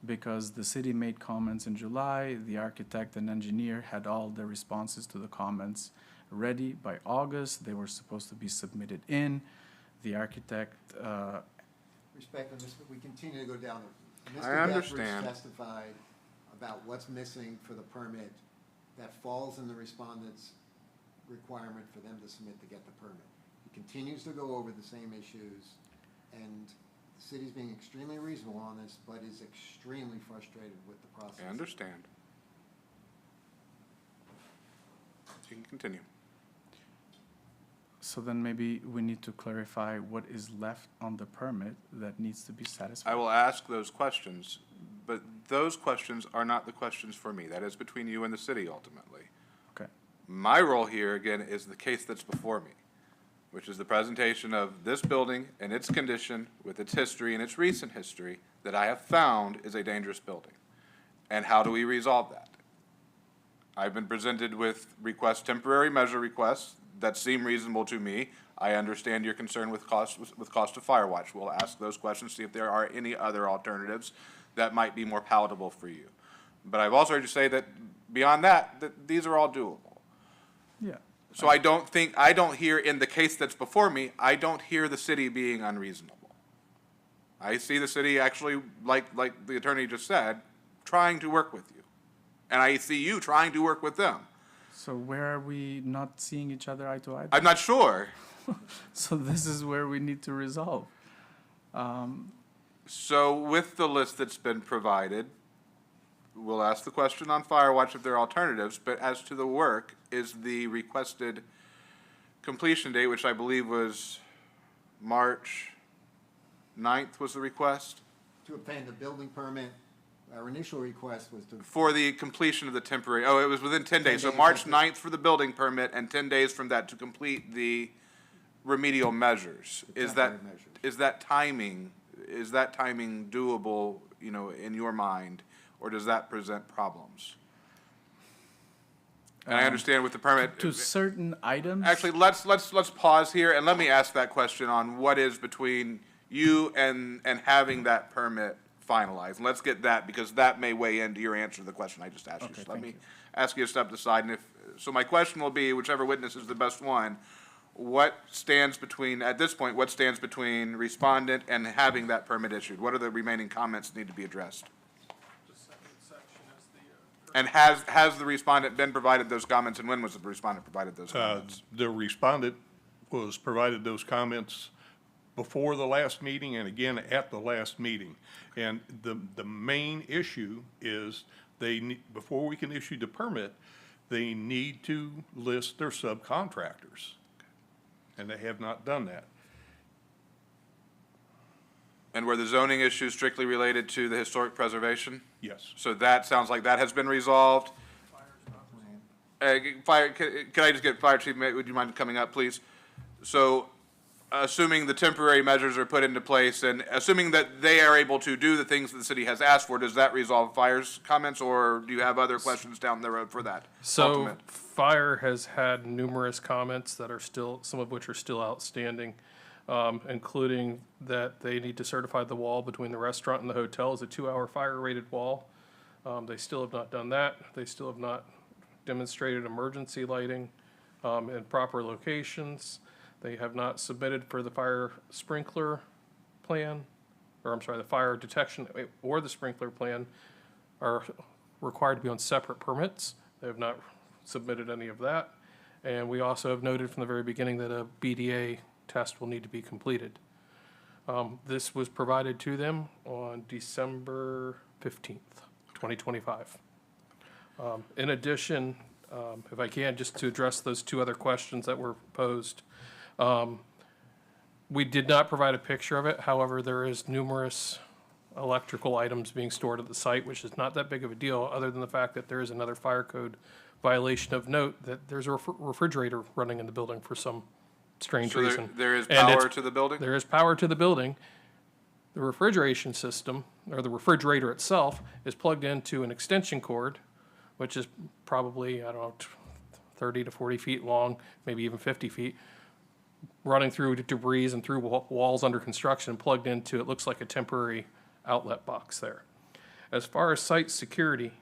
Because the city made comments in July, the architect and engineer had all the responses to the comments ready by August. They were supposed to be submitted in. The architect, Respectfully, we continue to go down. I Mr. understand. Deckridge testified about what's missing for the permit that falls in the respondent's requirement for them to submit to get the permit. He continues to go over the same issues, and the city's being extremely reasonable on this, but is extremely frustrated with the process. I understand. You can continue. so then maybe we need to clarify what is left on the permit that needs to be satisfied. I will ask those questions, but those questions are not the questions for me. That is between you and the city ultimately. Okay. My role here, again, is the case that's before me, which is the presentation of this building and its condition with its history and its recent history that I have found is a dangerous building. And how do we resolve that? I've been presented with temporary measure requests that seem reasonable to me. I understand your concern with cost of fire watch. We'll ask those questions, see if there are any other alternatives that might be more palatable for you. But I've also heard you say that beyond that, that these are all doable. Yeah. So I don't hear in the case that's before me, I don't hear the city being unreasonable. I see the city actually, like the attorney just said, trying to work with you. And I see you trying to work with them. So where are we not seeing each other eye to eye? I'm not sure. So this is where we need to resolve. So with the list that's been provided, we'll ask the question on Firewatch if there are alternatives, but as to the work, is the requested completion date, which I believe was March 9th was the request, To obtain the building permit, our initial request was to, for the completion of the temporary, it was within 10 days. So 10 days, March that's it. 9th for the building permit and 10 days from that to complete the remedial measures. The Is that, temporary measures. is that timing doable, in your mind, or does that present problems? And I understand with the permit. To certain items. Actually, let's pause here and let me ask that question on what is between you and having that permit finalized. And let's get that, because that may weigh into your answer to the question I just asked you. Okay, So let thank me you. ask you to step aside, and so my question will be, whichever witness is the best one, what stands between respondent and having that permit issued? What are the remaining comments that need to be addressed? And has the respondent been provided those comments, and when was the respondent provided those comments? The respondent was provided those comments before the last meeting and again at the last meeting. And the main issue is before we can issue the permit, they need to list their subcontractors. And they have not done that. And were the zoning issues strictly related to the historic preservation? Yes. So that sounds like that has been resolved. Can I just get Fire Chief, would you mind coming up, please? So, assuming the temporary measures are put into place, and assuming that they are able to do the things that the city has asked for, does that resolve Fire's comments, or do you have other questions down the road for that? So ultimate? Fire has had numerous comments that are still, some of which are still outstanding, including that they need to certify the wall between the restaurant and the hotel as a 2-hour fire-rated wall. They still have not done that. They still have not demonstrated emergency lighting in proper locations. They have not submitted for the fire sprinkler plan, or I'm sorry, the fire detection or the sprinkler plan are required to be on separate permits. They have not submitted any of that. And we also have noted from the very beginning that a BDA test will need to be completed. This was provided to them on December 15th, 2025. In addition, if We did not provide a picture of it. However, there is numerous electrical items being stored at the site, which is not that big of a deal, other than the fact that there is another fire code violation of note that there's a refrigerator running in the building for some strange So there, reason. there is And it's- power to the building? There is power to the building. The refrigeration system, or the refrigerator itself, is plugged into an extension cord, which is probably, I don't know, 30 to 40 feet long, maybe even 50 feet, running through debris and through walls under construction, plugged into, it looks like a temporary outlet box there. As far as site security,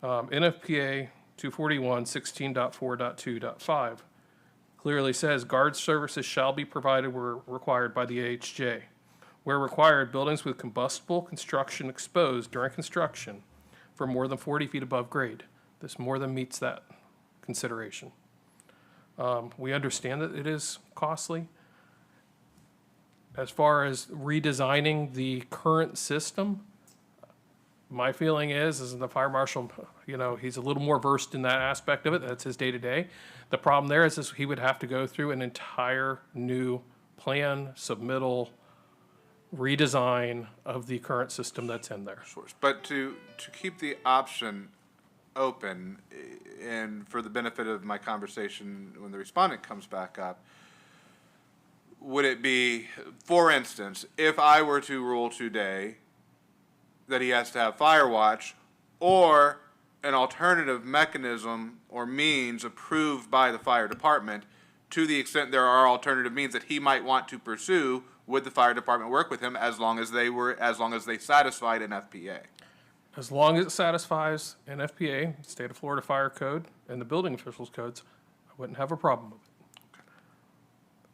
NFPA 241 16.4.2.5 clearly says guard services shall be provided where required by the AHJ. Where required, buildings with combustible construction exposed during construction for more than 40 feet above grade. This more than meets that consideration. We understand that it is costly. As far as redesigning the current system, my feeling is the fire marshal, you know, he's a little more versed in that aspect of it. That's his day-to-day. The problem there is he would have to go through an entire new plan, submittal, redesign of the current system that's in there. But to keep the option open, and for the benefit of my conversation when the respondent comes back up, would it be, for instance, if I were to rule today that he has to have fire watch, or an alternative mechanism or means approved by the fire department, to the extent there are alternative means that he might want to pursue, would the fire department work with him as long as they satisfied an FPA? As long as it satisfies NFPA, State of Florida Fire Code, and the building officials codes, I wouldn't have a problem with it.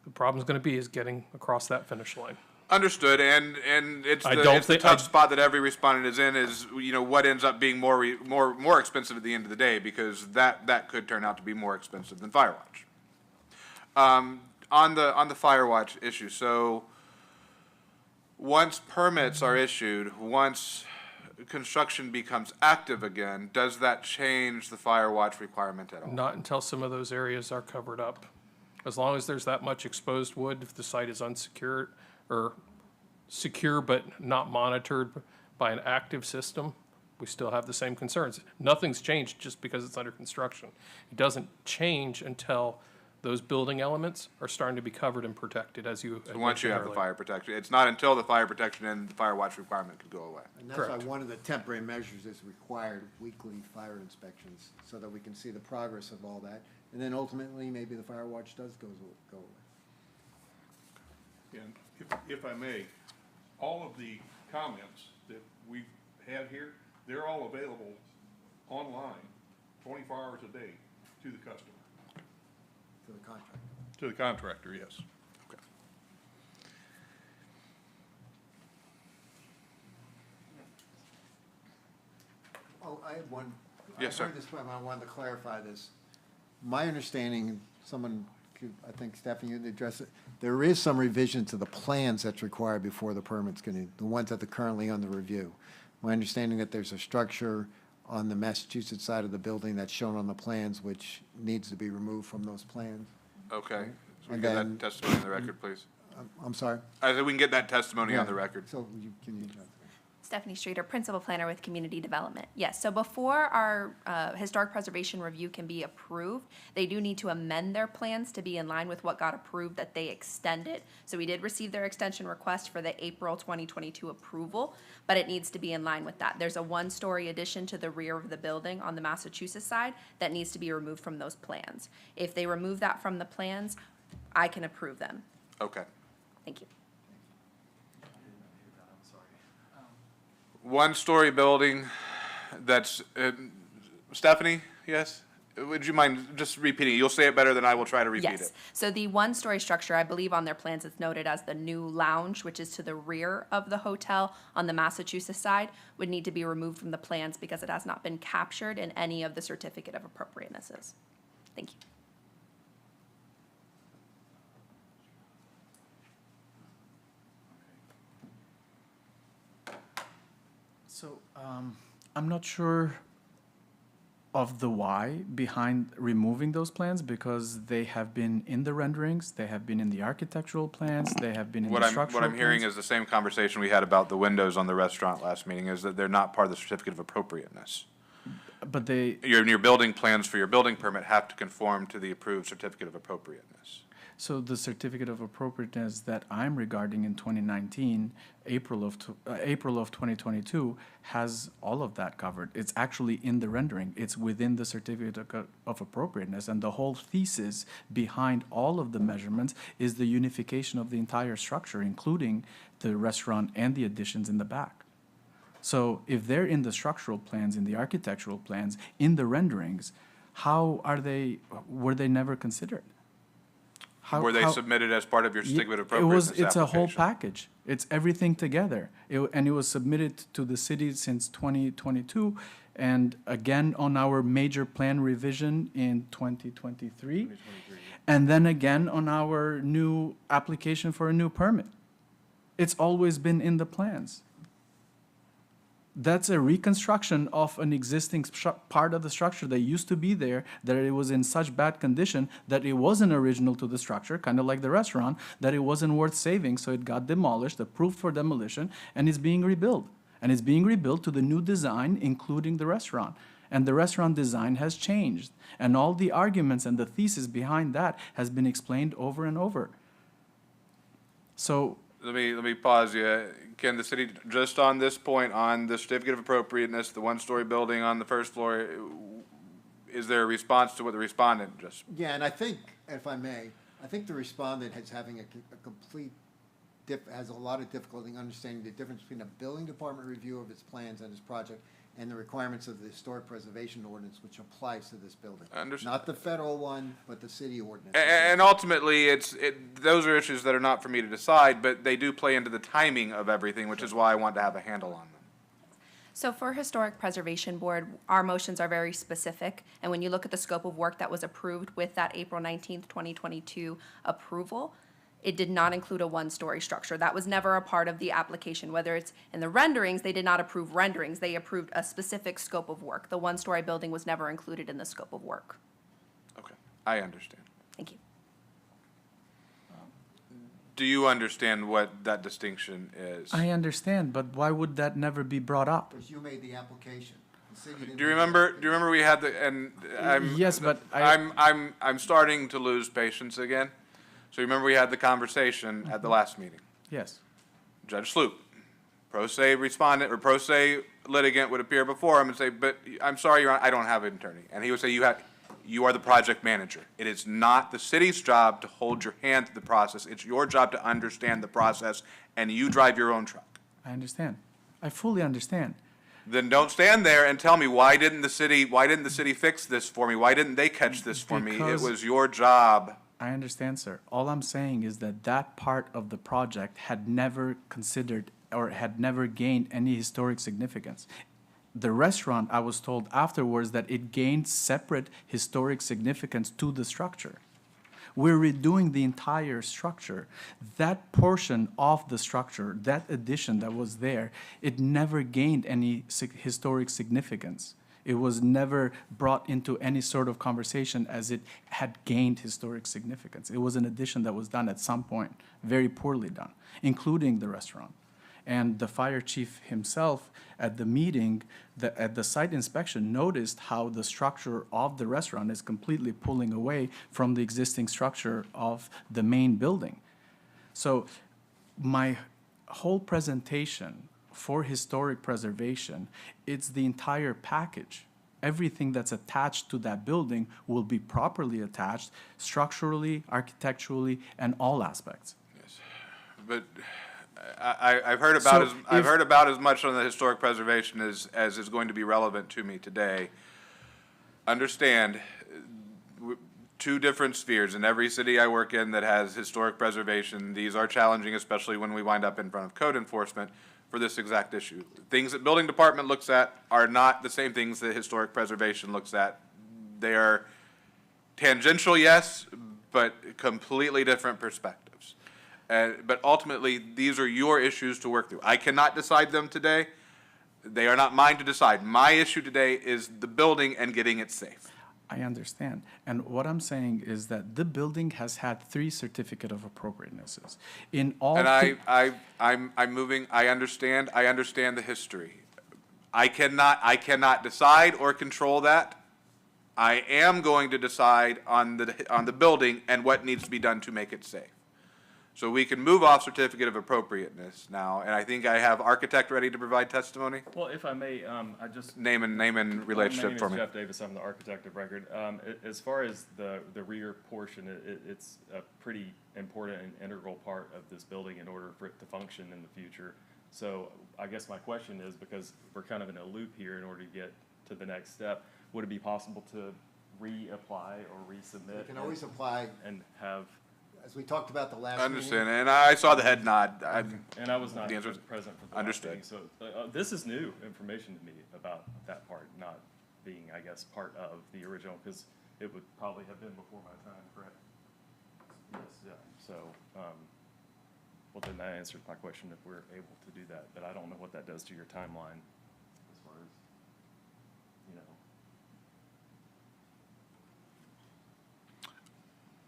The problem's gonna be is getting across that finish line. Understood, and it's I the, don't it's the think- tough spot that every respondent is in, is, you know, what ends up being more expensive at the end of the day, because that could turn out to be more expensive than Firewatch. On the Firewatch issue, so once permits are issued, once construction becomes active again, does that change the Firewatch requirement at all? Not until some of those areas are covered up. As long as there's that much exposed wood, if the site is unsecured or secure but not monitored by an active system, we still have the same concerns. Nothing's changed just because it's under construction. It doesn't change until those building elements are starting to be covered and protected, as you had So once you mentioned have the earlier. fire protection, it's not until the fire protection and the Firewatch requirement could go away. And that's why Correct. one of the temporary measures is required weekly fire inspections, so that we can see the progress of all that. And then ultimately, maybe the fire watch does go away. And if I may, all of the comments that we've had here, they're all available online, 24 hours a day, to the customer, For the contract. to the contractor, yes. Oh, I have one. Yes, sir. I heard this, but I wanted to clarify this. My understanding, someone, I think Stephanie, you addressed it, there is some revision to the plans that's required before the permit's going to, the ones that are currently under review. My understanding that there's a structure on the Massachusetts side of the building that's shown on the plans, which needs to be removed from those plans. Okay, so we And get then- that testimony on the record, please. I'm sorry? I said we can get that testimony on the Yeah. record. So can you? Stephanie Streeter, Principal Planner with Community Development. Yes, so before our historic preservation review can be approved, they do need to amend their plans to be in line with what got approved that they extended. So we did receive their extension request for the April 2022 approval, but it needs to be in line with that. There's a one-story addition to the rear of the building on the Massachusetts side that needs to be removed from those plans. If they remove that from the plans, I can approve them. Okay. Thank you. One-story building that's, Stephanie, yes? Would you mind just repeating it? You'll say it better than I will try to repeat Yes. it. So the one-story structure, I believe on their plans, it's noted as the new lounge, which is to the rear of the hotel on the Massachusetts side, would need to be removed from the plans because it has not been captured in any of the certificate of appropriatenesses. Thank you. So, I'm not sure of the why behind removing those plans, because they have been in the renderings, they have been in the architectural plans, they have been in the structural What I'm hearing plans. is the same conversation we had about the windows on the restaurant last meeting, is that they're not part of the certificate of appropriateness. But they, Your building plans for your building permit have to conform to the approved certificate of appropriateness. so the certificate of appropriateness that I'm regarding in 2019, April of 2022, has all of that covered. It's actually in the rendering. It's within the certificate of appropriateness. And the whole thesis behind all of the measurements is the unification of the entire structure, including the restaurant and the additions in the back. So if they're in the structural plans, in the architectural plans, in the renderings, were they never considered? Were they submitted as part of your certificate of It was, appropriateness it's a whole application? package. It's everything together. And it was submitted to the city since 2022, and again on our major plan revision in 2023. And then again on our new application for a new permit. It's always been in the plans. That's a reconstruction of an existing part of the structure that used to be there, that it was in such bad condition that it wasn't original to the structure, kind of like the restaurant, that it wasn't worth saving, so it got demolished, approved for demolition, and it's being rebuilt. And it's being rebuilt to the new design, including the restaurant. And the restaurant design has changed. And all the arguments and the thesis behind that has been explained over and over. So Let me pause you. Can the city, just on this point, on the certificate of appropriateness, the one-story building on the first floor, is there a response to what the respondent just? Yeah, and I think, if I may, I think the respondent is having a complete, has a lot of difficulty understanding the difference between a building department review of its plans and its project and the requirements of the historic preservation ordinance, which applies to this building. Understood. Not the federal one, but the city ordinance. And ultimately, those are issues that are not for me to decide, but they do play into the timing of everything, which is why I want to have a handle on them. So for Historic Preservation Board, our motions are very specific, and when you look at the scope of work that was approved with that April 19th, 2022 approval, it did not include a one-story structure. That was never a part of the application. Whether it's in the renderings, they did not approve renderings. They approved a specific scope of work. The one-story building was never included in the scope of work. Okay, I understand. Thank you. Do you understand what that distinction is? I understand, but why would that never be brought up? Because you made the application. The city didn't Do you make the remember? application. Do you remember we had the and I'm Yes, but I'm starting to lose patience again. So you remember we had the conversation at the last meeting. Yes. Judge Sloop, pro se respondent or pro se litigant would appear before him and say, "But I'm sorry, Your Honor, I don't have an attorney." And he would say, "You are the project manager. It is not the city's job to hold your hand through the process. It's your job to understand the process, and you drive your own truck." I understand. I fully understand. Then don't stand there and tell me, why didn't the city fix this for me? Why didn't they catch this for me? It Because- was your job. I understand, sir. All I'm saying is that that part of the project had never considered or had never gained any historic significance. The restaurant, I was told afterwards that it gained separate historic significance to the structure. We're redoing the entire structure. That portion of the structure, that addition that was there, it never gained any historic significance. It was never brought into any sort of conversation as it had gained historic significance. It was an addition that was done at some point, very poorly done, including the restaurant. And the fire chief himself at the meeting, at the site inspection, noticed how the structure of the restaurant is completely pulling away from the existing structure of the main building. So my whole presentation for historic preservation, it's the entire package. Everything that's attached to that building will be properly attached structurally, architecturally, and all aspects. But I've heard So I've if- heard about as much on the historic preservation as is going to be relevant to me today. Understand, two different spheres. In every city I work in that has historic preservation, these are challenging, especially when we wind up in front of code enforcement for this exact issue. Things that building department looks at are not the same things that historic preservation looks at. They are tangential, yes, but completely different perspectives. But ultimately, these are your issues to work through. I cannot decide them today. They are not mine to decide. My issue today is the building and getting it safe. I understand. And what I'm saying is that the building has had 3 certificate of appropriatenesses. In all. And thi- I'm moving, I understand the history. I cannot decide or control that. I am going to decide on the building and what needs to be done to make it safe. So we can move off certificate of appropriateness now, and I think I have architect ready to provide testimony. Well, if I may, I just. Name and relationship for My me. name is Jeff Davis, I'm the architect of record. As far as the rear portion, it's a pretty important and integral part of this building in order for it to function in the future. So I guess my question is, because we're kind of in a loop here in order to get to the next step, would it be possible to reapply or resubmit? You can always apply, And have, as we talked about the last I meeting. understand, and I saw the head nod. and I was not The answer is present for the last understood. meeting, so this is new information to me about that part not being, I guess, part of the original, because it would probably have been before my time, correct? Yes, yeah, so, well, then that answers my question if we're able to do that, but I don't know what that does to your timeline as far as, you know.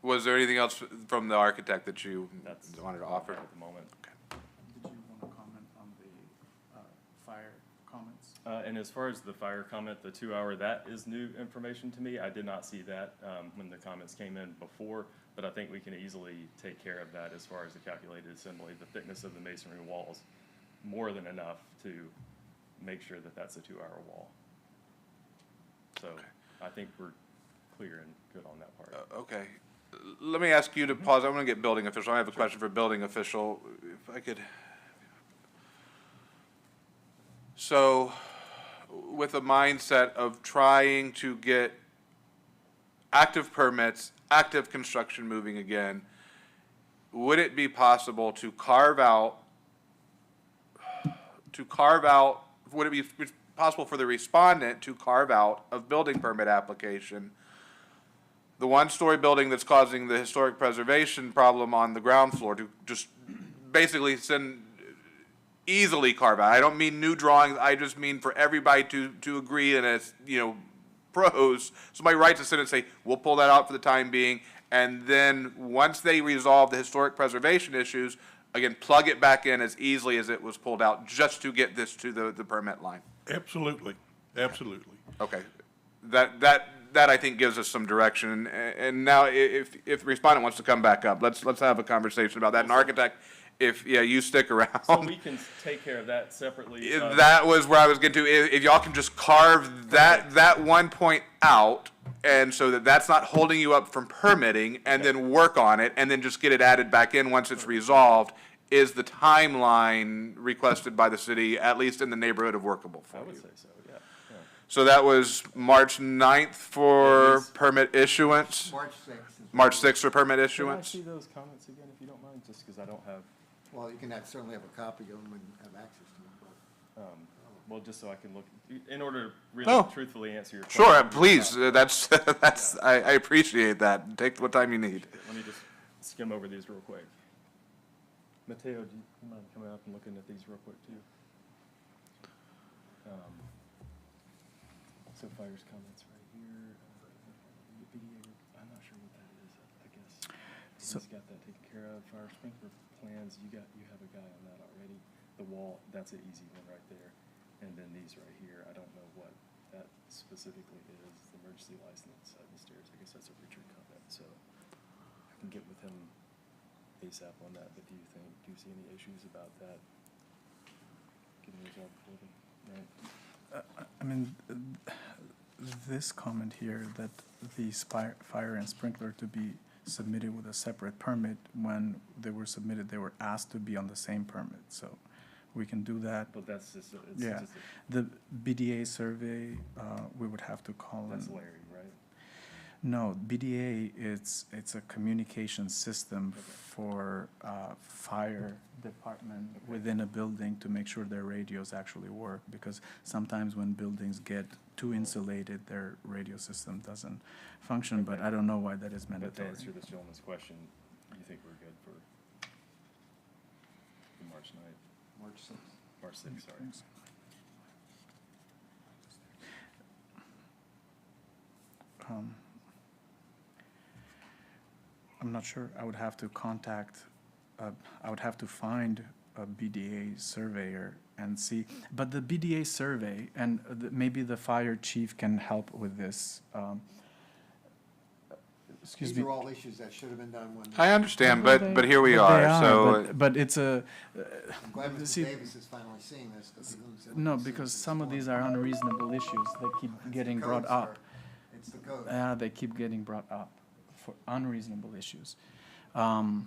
Was there anything else from the architect that you That's wanted to all I offer? have at the moment. Did you want to comment on the fire comments? And as far as the fire comment, the 2-hour, that is new information to me. I did not see that when the comments came in before, but I think we can easily take care of that as far as the calculated assembly. The thickness of the masonry walls, more than enough to make sure that that's a 2-hour wall. So I think we're clear and good on that part. Okay. Let me ask you to pause. I'm going to get building official. I have a question for building official. If I could. So, with a mindset of trying to get active permits, active construction moving again, would it be possible to carve out, would it be possible for the respondent to carve out of building permit application the 1-story building that's causing the historic preservation problem on the ground floor, to just basically easily carve out? I don't mean new drawings, I just mean for everybody to agree, and it's, pros, somebody writes a sentence, say, we'll pull that out for the time being, and then once they resolve the historic preservation issues, again, plug it back in as easily as it was pulled out, just to get this to the permit line. Absolutely, absolutely. Okay, that I think gives us some direction, and now if the respondent wants to come back up, let's have a conversation about that. And architect, you stick around. So we can take care of that separately. That was where I was getting to. If y'all can just carve that one point out, and so that's not holding you up from permitting, and then work on it, and then just get it added back in once it's resolved, is the timeline requested by the city, at least in the neighborhood of workable for I you? would say so, yeah. So that was March 9th for permit issuance, March 6th. March 6th for permit Can I issuance? see those comments again, if you don't mind, just because I don't have, Well, you can certainly have a copy of them and have access to them. well, just so I can look, in order to Oh. really truthfully answer your Sure, question. please, I appreciate that. Take what time you need. Let me just skim over these real quick. Mateo, do you mind coming up and looking at these real quick, too? So fires comments right here. BDA, I'm not sure what that is, I guess. So- He's got that taken care of. Fire sprinkler plans, you have a guy on that already. The wall, that's an easy one right there. And then these right here, I don't know what that specifically is. The emergency license inside the stairs, I guess that's a Richard comment, so I can get with him ASAP on that, but do you see any issues about that? Getting resolved before the, right? I mean, this comment here that the fire and sprinkler to be submitted with a separate permit, when they were submitted, they were asked to be on the same permit, so we can do that. But that's just, it's Yeah, just, the BDA survey, we would have to call that's in. Larry, right? No, BDA, it's a communication system for fire department within a building to make sure their radios actually work, because sometimes when buildings get too insulated, their radio system doesn't function, but I don't know why that is But to mandatory. answer this gentleman's question, you think we're good for March 9th, March 6th. March 6th, sorry. I'm not sure. I would have to contact, I would have to find a BDA surveyor and see. But the BDA survey, and maybe the fire chief can help with this. Excuse These me. are all issues that should have been done when. I understand, Well, but here we but are, they so. But it's a, I'm glad Mr. see, Davis is finally seeing this. 'Cause he looks at no, this because since some of this these morning. are unreasonable issues that keep getting The brought code, up. sir. It's the code. They keep getting brought up for unreasonable issues. The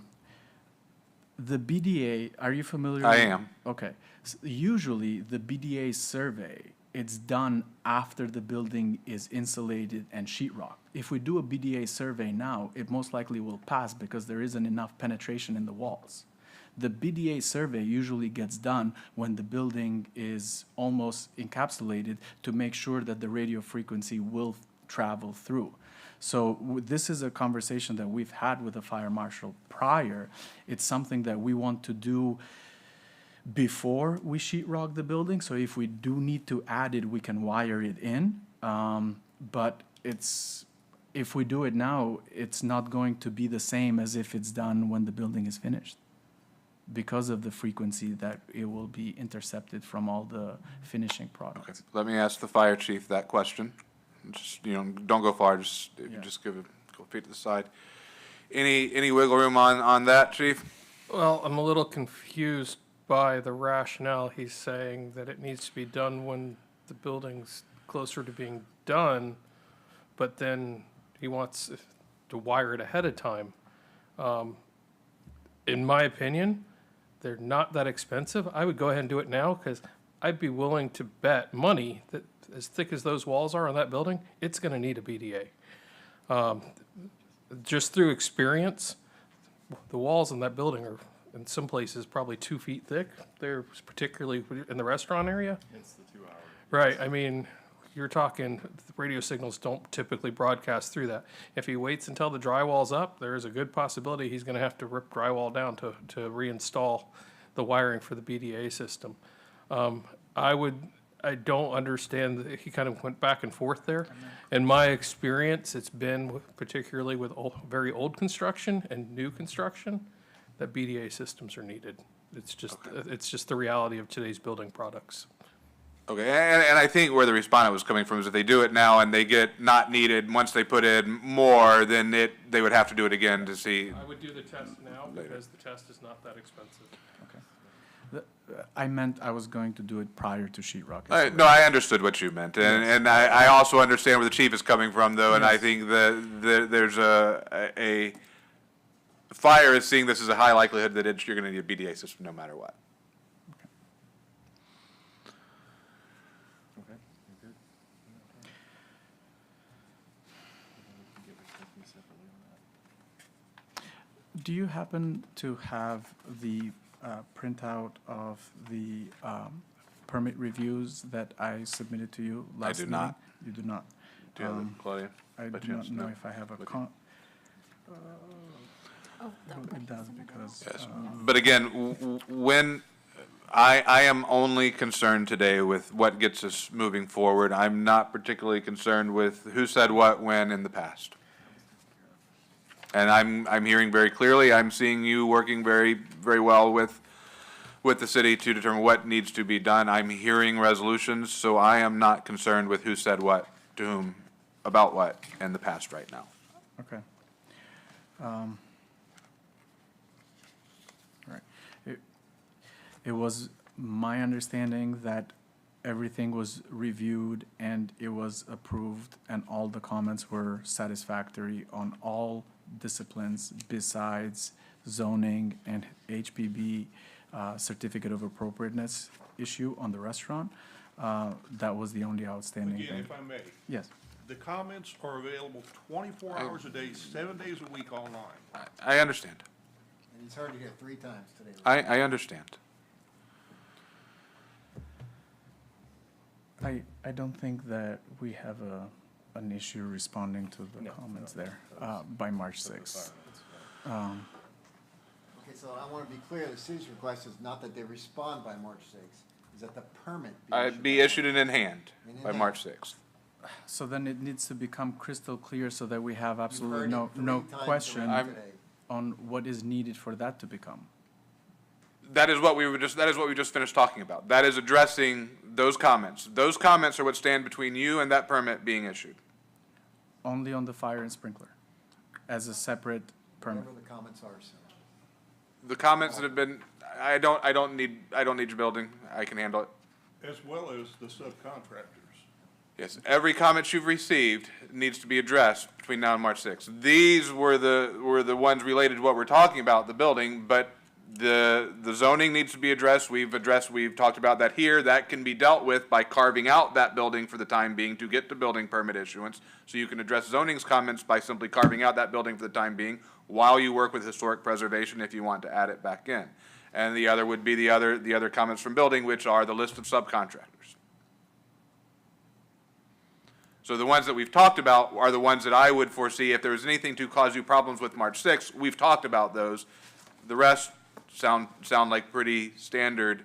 BDA, are you familiar? I with- am. Okay. Usually, the BDA survey, it's done after the building is insulated and sheetrocked. If we do a BDA survey now, it most likely will pass because there isn't enough penetration in the walls. The BDA survey usually gets done when the building is almost encapsulated to make sure that the radio frequency will travel through. So this is a conversation that we've had with the fire marshal prior. It's something that we want to do before we sheetrock the building. So if we do need to add it, we can wire it in. But if we do it now, it's not going to be the same as if it's done when the building is finished, because of the frequency that it will be intercepted from all the finishing Okay, products. let me ask the fire chief that question. Just, don't go far, just, if you Yeah. just give it, go feet to the side. Any wiggle room on that, chief? Well, I'm a little confused by the rationale. He's saying that it needs to be done when the building's closer to being done, but then he wants to wire it ahead of time. In my opinion, they're not that expensive. I would go ahead and do it now, because I'd be willing to bet money that as thick as those walls are on that building, it's gonna need a BDA. Just through experience, the walls in that building are, in some places, probably 2 feet thick. They're particularly in the restaurant area. Hence the 2 hour. Right, I mean, you're talking, the radio signals don't typically broadcast through that. If he waits until the drywall's up, there is a good possibility he's gonna have to rip drywall down to reinstall the wiring for the BDA system. I don't understand, he kind of went back and forth there. In my experience, it's been particularly with very old construction and new construction, that BDA systems are needed. It's just the reality of today's building products. Okay, and I think where the respondent was coming from is if they do it now and they get not needed, once they put in more, then they would have to do it again to see. I would do the test now because the test is not that expensive. I meant I was going to do it prior to sheetrock. No, I understood what you meant, and I also understand where the chief is coming from, though, and I Yes. think that there's a fire is seeing this as a high likelihood that you're gonna need a BDA system no matter what. Okay, you're good. We can get with me separately on that. Do you happen to have the printout of the permit reviews that I submitted to you last do meeting? not. You do not? Do you have it, Claudia? I by do not chance? know No. if I have a Okay. It does because. Yes, but again, when, I am only concerned today with what gets us moving forward. I'm not particularly concerned with who said what when in the past. And I'm hearing very clearly, I'm seeing you working very, very well with the city to determine what needs to be done. I'm hearing resolutions, so I am not concerned with who said what to whom about what in the past right now. Okay. Right. It was my understanding that everything was reviewed and it was approved and all the comments were satisfactory on all disciplines besides zoning and HPB certificate of appropriateness issue on the restaurant. That was the only outstanding Again, thing. if I may, Yes. the comments are available 24 hours a day, 7 days a week online. I understand. And he's heard it here 3 times today. I understand. I don't think that we have an issue responding to the comments there by March 6th. Okay, so I want to be clear, the city's request is not that they respond by March 6th, is that the permit be issued. Be issued and in hand And in by hand. March 6th. So then it needs to become crystal clear so that we have absolutely You've heard no it 3 times question already today. on what is needed for that to become. That is what we just finished talking about. That is addressing those comments. Those comments are what stand between you and that permit being issued. Only on the fire and sprinkler, as a separate permit. Whatever the comments are, sir. The comments that have been, I don't need your building. I can handle it. As well as the subcontractors. Yes, every comment you've received needs to be addressed between now and March 6th. These were the ones related to what we're talking about, the building, but the zoning needs to be addressed. We've talked about that here. That can be dealt with by carving out that building for the time being to get to building permit issuance. So you can address zoning's comments by simply carving out that building for the time being while you work with historic preservation if you want to add it back in. And the other would be the other comments from building, which are the list of subcontractors. So the ones that we've talked about are the ones that I would foresee if there was anything to cause you problems with March 6th. We've talked about those. The rest sound like pretty standard,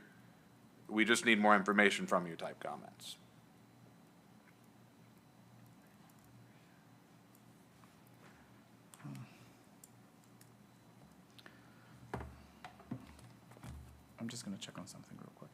we just need more information from you type comments. I'm just gonna check on something real quick.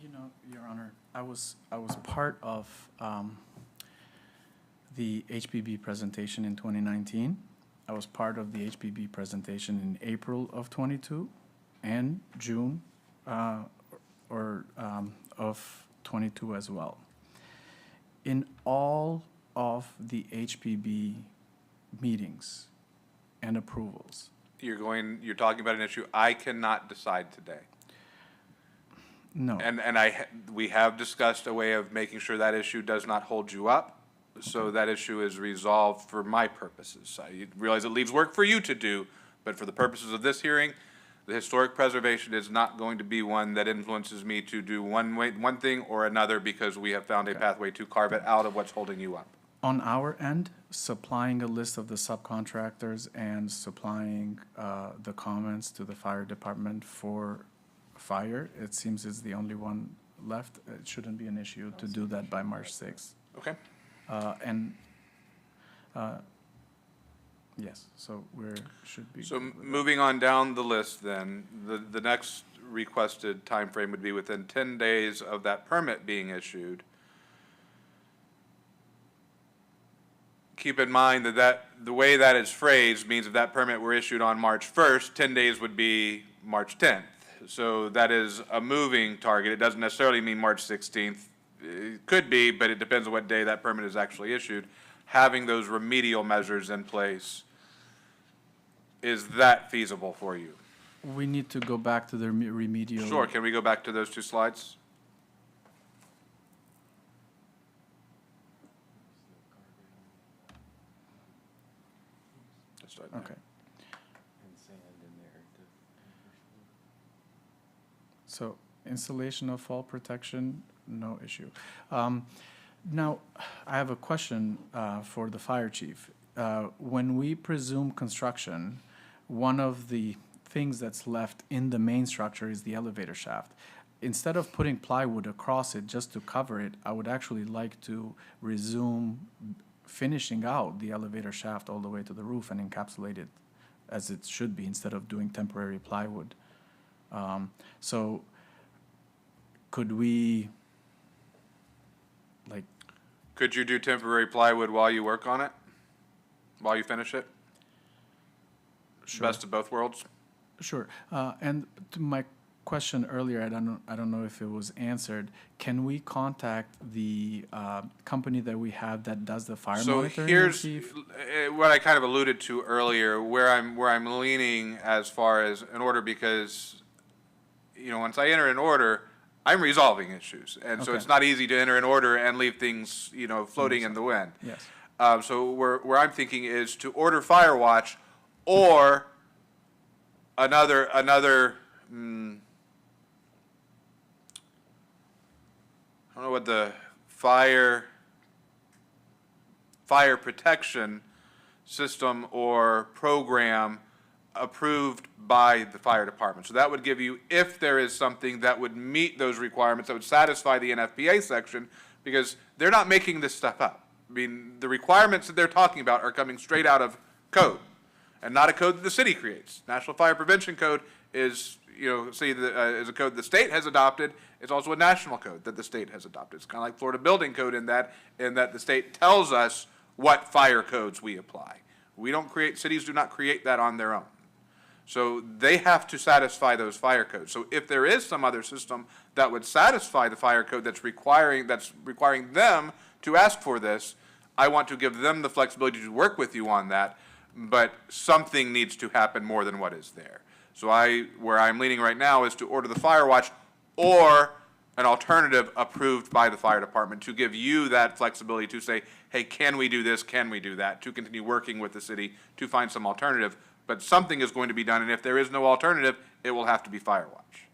You know, Your Honor, I was part of the HPB presentation in 2019. I was part of the HPB presentation in April of '22 and June of '22 as well. In all of the HPB meetings and approvals, You're talking about an issue I cannot decide today. no. And we have discussed a way of making sure that issue does not hold you up, so that issue is resolved for my purposes. I realize it leaves work for you to do, but for the purposes of this hearing, the historic preservation is not going to be one that influences me to do one thing or another because we have found a pathway to carve it out of what's holding you up. On our end, supplying a list of the subcontractors and supplying the comments to the fire department for fire, it seems is the only one left. It shouldn't be an issue to do that by March 6th. Okay? Yes, so should be. So good with that. moving on down the list then, the next requested timeframe would be within 10 days of that permit being issued. Keep in mind that the way that is phrased means if that permit were issued on March 1st, 10 days would be March 10th. So that is a moving target. It doesn't necessarily mean March 16th. It could be, but it depends on what day that permit is actually issued. Having those remedial measures in place, is that feasible for you? We need to go back to the remedial. Sure, can we go back to those two slides? Okay. And sand in there to. So installation of fall protection, no issue. Now, I have a question for the fire chief. When we presume construction, one of the things that's left in the main structure is the elevator shaft. Instead of putting plywood across it just to cover it, I would actually like to resume finishing out the elevator shaft all the way to the roof and encapsulate it as it should be instead of doing temporary plywood. So could we, like, Could you do temporary plywood while you work on it? While you finish it? Sure. Best of both worlds? Sure. And to my question earlier, I don't know if it was answered. Can we contact the company that we have that does the fire So monitoring? here's Chief? what I kind of alluded to earlier, where I'm leaning as far as an order, because, you know, once I enter an order, I'm resolving issues. And so Okay. it's not easy to enter an order and leave things, you know, floating in the wind. Yes. So where I'm thinking is to order fire watch or another, I don't know what the fire protection system or program approved by the fire department. So that would give you, if there is something that would meet those requirements, that would satisfy the NFPA section, because they're not making this stuff up. I mean, the requirements that they're talking about are coming straight out of code, and not a code that the city creates. National Fire Prevention Code is, you know, is a code the state has adopted. It's also a national code that the state has adopted. It's kind of like Florida Building Code in that the state tells us what fire codes we apply. We don't create, cities do not create that on their own. So they have to satisfy those fire codes. So if there is some other system that would satisfy the fire code that's requiring them to ask for this, I want to give them the flexibility to work with you on that, but something needs to happen more than what is there. So where I'm leaning right now is to order the fire watch or an alternative approved by the fire department to give you that flexibility to say, hey, can we do this, can we do that, to continue working with the city to find some alternative. But something is going to be done, and if there is no alternative, it will have to be fire watch.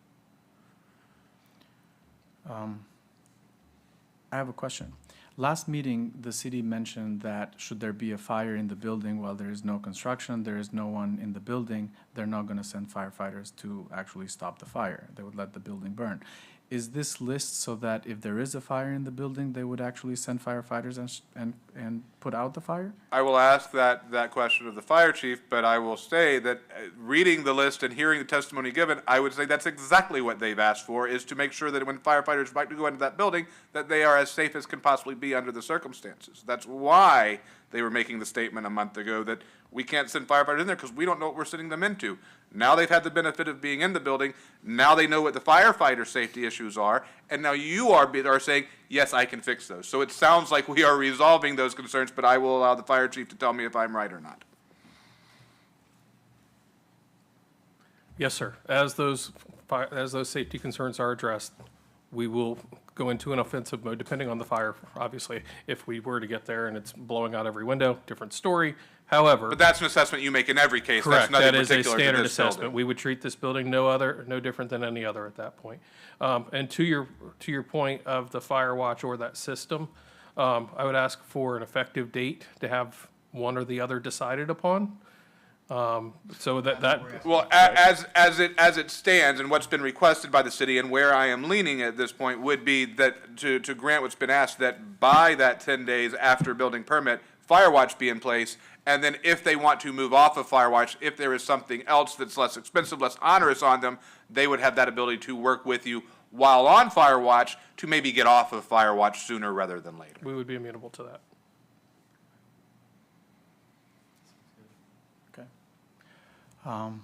I have a question. Last meeting, the city mentioned that should there be a fire in the building while there is no construction, there is no one in the building, they're not going to send firefighters to actually stop the fire. They would let the building burn. Is this list so that if there is a fire in the building, they would actually send firefighters and put out the fire? I will ask that question of the fire chief, but I will say that reading the list and hearing the testimony given, I would say that's exactly what they've asked for, is to make sure that when firefighters like to go into that building, that they are as safe as can possibly be under the circumstances. That's why they were making the statement a month ago that we can't send firefighters in there because we don't know what we're sending them into. Now they've had the benefit of being in the building. Now they know what the firefighter safety issues are. And now you are saying, yes, I can fix those. So it sounds like we are resolving those concerns, but I will allow the fire chief to tell me if I'm right or not. Yes, sir. As those safety concerns are addressed, we will go into an offensive mode, depending on the fire, obviously. If we were to get there and it's blowing out every window, different story. However. But that's an assessment you make in every case. Correct. That's That nothing is a particular to standard this assessment. building. We would treat this building no different than any other at that point. And to your point of the fire watch or that system, I would ask for an effective date to have one or the other decided upon. So that. Well, as it stands and what's been requested by the city and where I am leaning at this point would be that to grant what's been asked, that by that 10 days after building permit, fire watch be in place. And then if they want to move off of fire watch, if there is something else that's less expensive, less onerous on them, they would have that ability to work with you while on fire watch to maybe get off of fire watch sooner rather than later. We would be amenable to that. Okay.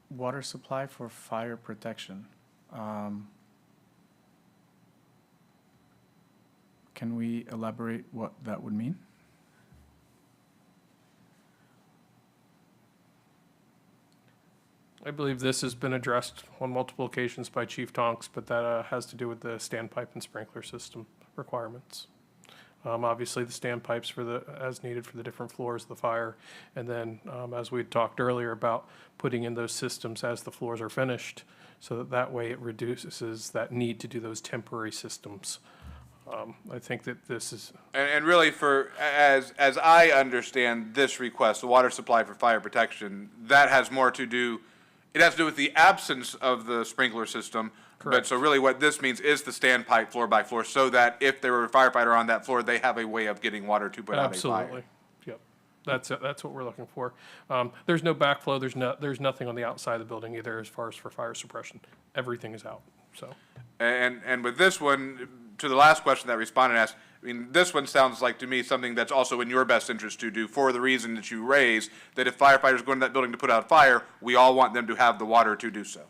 Water supply for fire protection. Can we elaborate what that would mean? I believe this has been addressed on multiple occasions by Chief Tonks, but that has to do with the standpipe and sprinkler system requirements. Obviously, the standpipes as needed for the different floors of the fire. And then, as we talked earlier about putting in those systems as the floors are finished, so that way it reduces that need to do those temporary systems. I think that this is, And really as I understand this request, the water supply for fire protection, that has more to do, it has to do with the absence of the sprinkler system. But so really what this means is the standpipe floor by floor, so that if there were a firefighter on that floor, they have a way of getting water to put out a fire. absolutely, yep. That's what we're looking for. There's no backflow, there's nothing on the outside of the building either as far as for fire suppression. Everything is out, so. And with this one, to the last question that respondent asked, I mean, this one sounds like to me something that's also in your best interest to do for the reason that you raised, that if firefighters go into that building to put out a fire, we all want them to have the water to do so.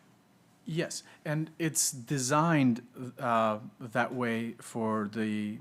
Yes, and it's designed that way for the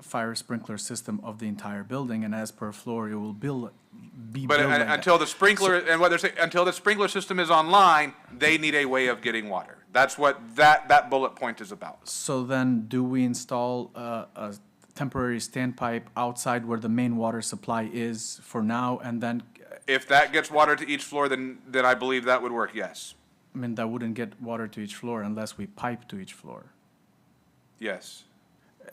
fire sprinkler system of the entire building, and as per floor, it will be But built like that. until the sprinkler, and what they're saying, until the sprinkler system is online, they need a way of getting water. That's what that bullet point is about. So then, do we install a temporary standpipe outside where the main water supply is for now, and then, If that gets water to each floor, then I believe that would work, yes. I mean, that wouldn't get water to each floor unless we pipe to each floor. Yes.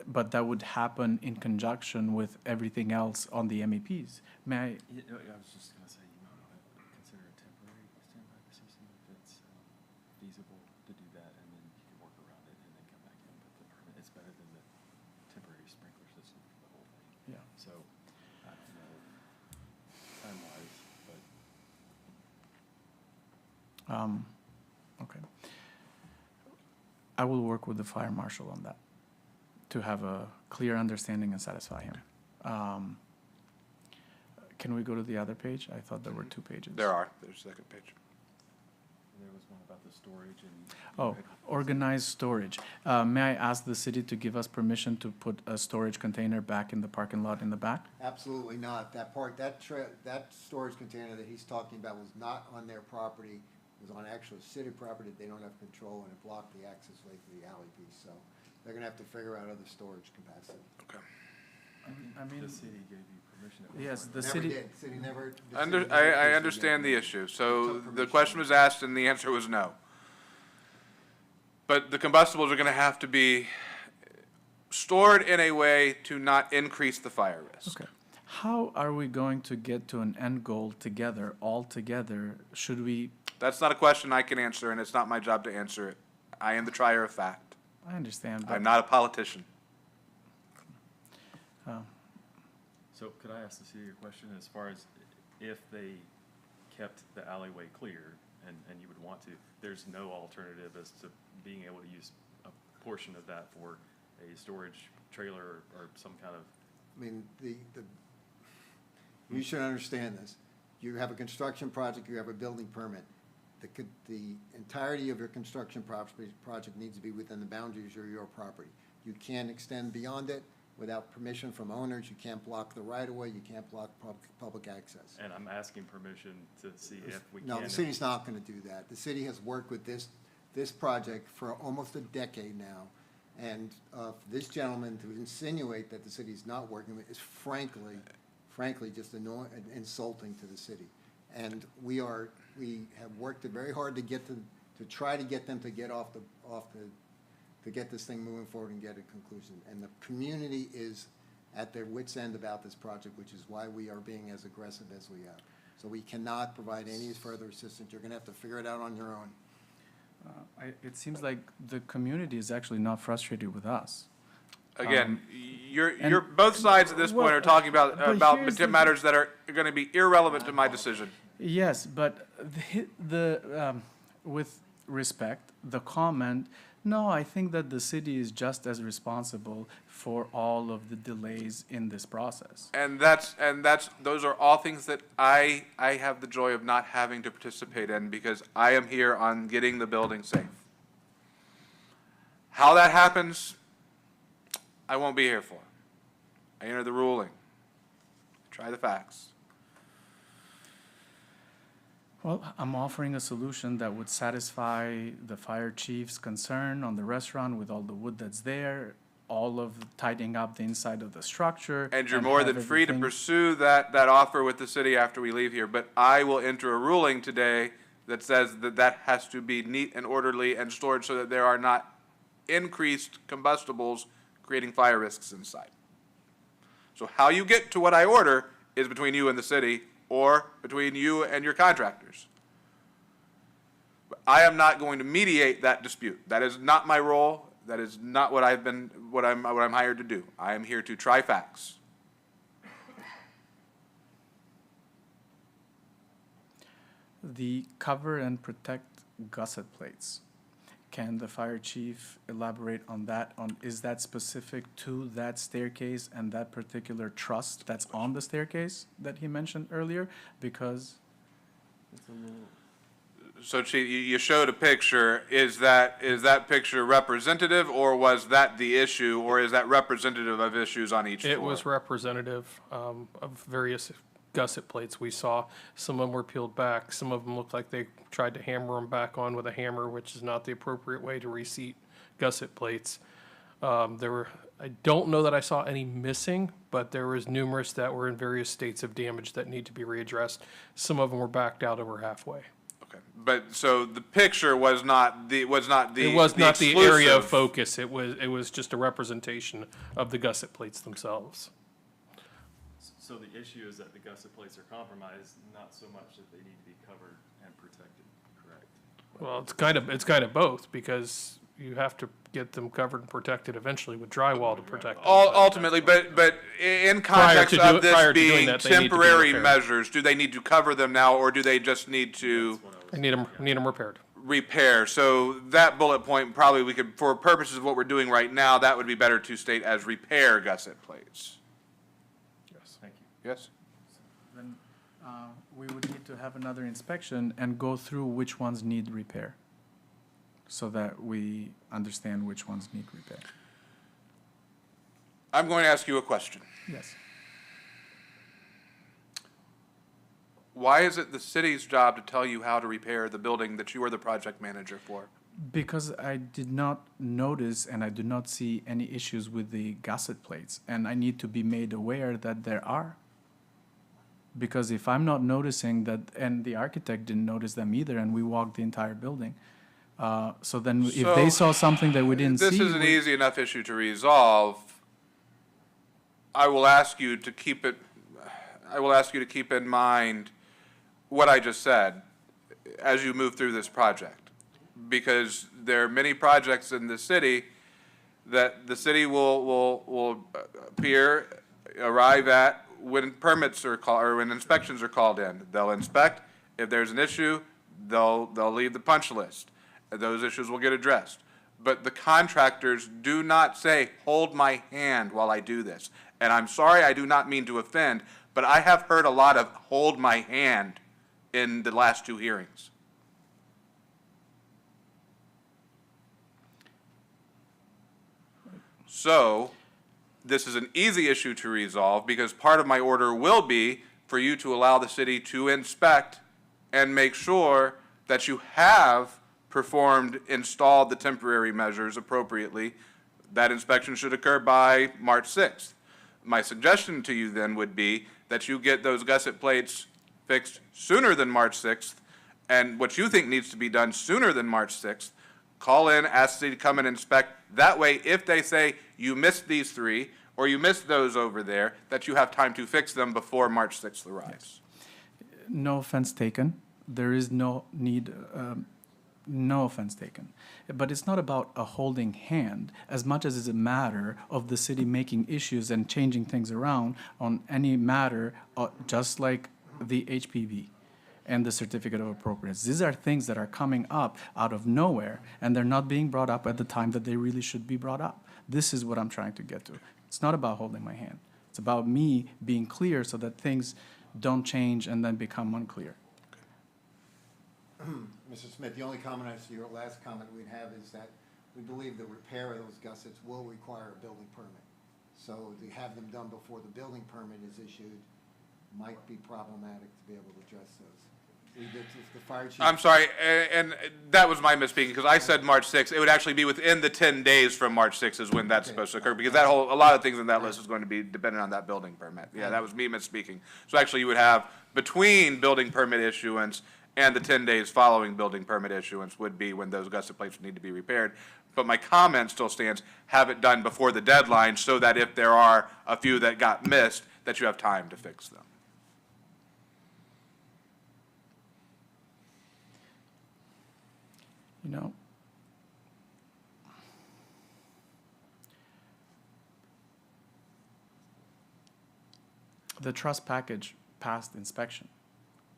But that would happen in conjunction with everything else on the MEPs. May I, I was just gonna say, you might want to consider a temporary standby system if it's feasible to do that, and then you can work around it and then come back in with the permit. It's better than the temporary sprinkler system for the whole thing. yeah. So, I don't know, time-wise, but Okay. I will work with the fire marshal on that to have a clear understanding and satisfy him. Can we go to the other page? I thought there were 2 pages. There's a second page. there was one about the storage and. Oh, organized storage. May I ask the city to give us permission to put a storage container back in the parking lot in the back? Absolutely not. That storage container that he's talking about was not on their property. It was on actual city property that they don't have control, and it blocked the access way to the alley piece. So they're gonna have to figure out other storage capacity. Okay. I mean, The city gave you permission at one yes, point. the Never city. did. City never. the Under, city never I officially understand the did. issue. So Took the permission. question was asked and the answer was no. But the combustibles are gonna have to be stored in a way to not increase the fire risk. Okay. How are we going to get to an end goal together, all together? Should we, That's not a question I can answer, and it's not my job to answer it. I am the trier of fact. I understand, I'm but, not a politician. So could I ask the city a question as far as if they kept the alleyway clear, and you would want to, there's no alternative as to being able to use a portion of that for a storage trailer or some kind of, I mean, you should understand this. You have a construction project, you have a building permit. The entirety of your construction project needs to be within the boundaries of your property. You can't extend beyond it without permission from owners. You can't block the right-of-way, you can't block public access. and I'm asking permission to see if we can. No, the city's not gonna do that. The city has worked with this project for almost a decade now. And for this gentleman to insinuate that the city's not working with is frankly, just insulting to the city. And we have worked very hard to try to get them to get to get this thing moving forward and get a conclusion. And the community is at their wits' end about this project, which is why we are being as aggressive as we are. So we cannot provide any further assistance. You're gonna have to figure it out on your own. it seems like the community is actually not frustrated with us. Again, you're and- both sides at this point are talking but about here's the- matters that are gonna be irrelevant to my decision. Yes, but with respect, the comment, no, I think that the city is just as responsible for all of the delays in this process. And those are all things that I have the joy of not having to participate in because I am here on getting the building safe. How that happens, I won't be here for. I enter the ruling. Try the facts. Well, I'm offering a solution that would satisfy the fire chief's concern on the restaurant with all the wood that's there. all of tidying up the inside of the structure. And you're more have than free to everything- pursue that offer with the city after we leave here, but I will enter a ruling today that says that that has to be neat and orderly and stored so that there are not increased combustibles creating fire risks inside. So how you get to what I order is between you and the city, or between you and your contractors. But I am not going to mediate that dispute. That is not my role. That is not what I'm hired to do. I am here to try facts. The cover and protect gusset plates. Can the fire chief elaborate on that? Is that specific to that staircase and that particular truss that's on the staircase that he mentioned earlier? Because it's a little. So Chief, you showed a picture. Is that picture representative, or was that the issue, or is that representative of issues on each floor? It was representative of various gusset plates we saw. Some of them were peeled back. Some of them looked like they tried to hammer them back on with a hammer, which is not the appropriate way to reseat gusset plates. I don't know that I saw any missing, but there was numerous that were in various states of damage that need to be readdressed. Some of them were backed out over halfway. Okay, but so the picture was not the It was not the area of exclusive- focus. It was just a representation of the gusset plates themselves. So the issue is that the gusset plates are compromised, not so much that they need to be covered and protected, correct? Well, it's kind of both, because you have to get them covered and protected eventually with drywall to protect them. Ultimately, but in context to of prior this to doing being that, they need to be temporary repaired. measures, do they need to cover them now, or do they just need to I need them repaired. repair? So that bullet point, probably we could, for purposes of what we're doing right now, that would be better to state as repair gusset plates. Yes. Thank you. Yes? Then we would need to have another inspection and go through which ones need repair, so that we understand which ones need repair. I'm going to ask you a question. Yes. Why is it the city's job to tell you how to repair the building that you are the project manager for? Because I did not notice and I do not see any issues with the gusset plates, and I need to be made aware that there are. Because if I'm not noticing that, and the architect didn't notice them either, and we walked the entire building, so then if they So, saw something that we didn't see. This is an we- easy enough issue to resolve. I will ask you to keep in mind what I just said as you move through this project. Because there are many projects in the city that the city will arrive at when permits are called, or when inspections are called in. They'll inspect. If there's an issue, they'll leave the punch list. Those issues will get addressed. But the contractors do not say, hold my hand while I do this. And I'm sorry, I do not mean to offend, but I have heard a lot of hold my hand in the last two hearings. So, this is an easy issue to resolve, because part of my order will be for you to allow the city to inspect and make sure that you have installed the temporary measures appropriately. That inspection should occur by March 6th. My suggestion to you then would be that you get those gusset plates fixed sooner than March 6th, and what you think needs to be done sooner than March 6th, call in, ask the city to come and inspect. That way, if they say you missed these three, or you missed those over there, that you have time to fix them before March 6th arrives. No offense taken. There is no need, no offense taken. But it's not about a holding hand as much as it's a matter of the city making issues and changing things around on any matter, just like the HPV and the certificate of appropriateness. These are things that are coming up out of nowhere, and they're not being brought up at the time that they really should be brought up. This is what I'm trying to get to. It's not about holding my hand. It's about me being clear so that things don't change and then become unclear. Mr. Smith, the only comment as to your last comment we'd have is that we believe the repair of those gussets will require a building permit. So to have them done before the building permit is issued might be problematic to be able to address those. The fire chief. I'm sorry, and that was my misspeaking, because I said March 6th. It would actually be within the 10 days from March 6th is when that's supposed to occur, because a lot of things in that list is going to be dependent on that building permit. Yeah, that was me misspeaking. So actually, you would have between building permit issuance and the 10 days following building permit issuance would be when those gusset plates would need to be repaired. But my comment still stands, have it done before the deadline, so that if there are a few that got missed, that you have time to fix them. You know, the truss package passed inspection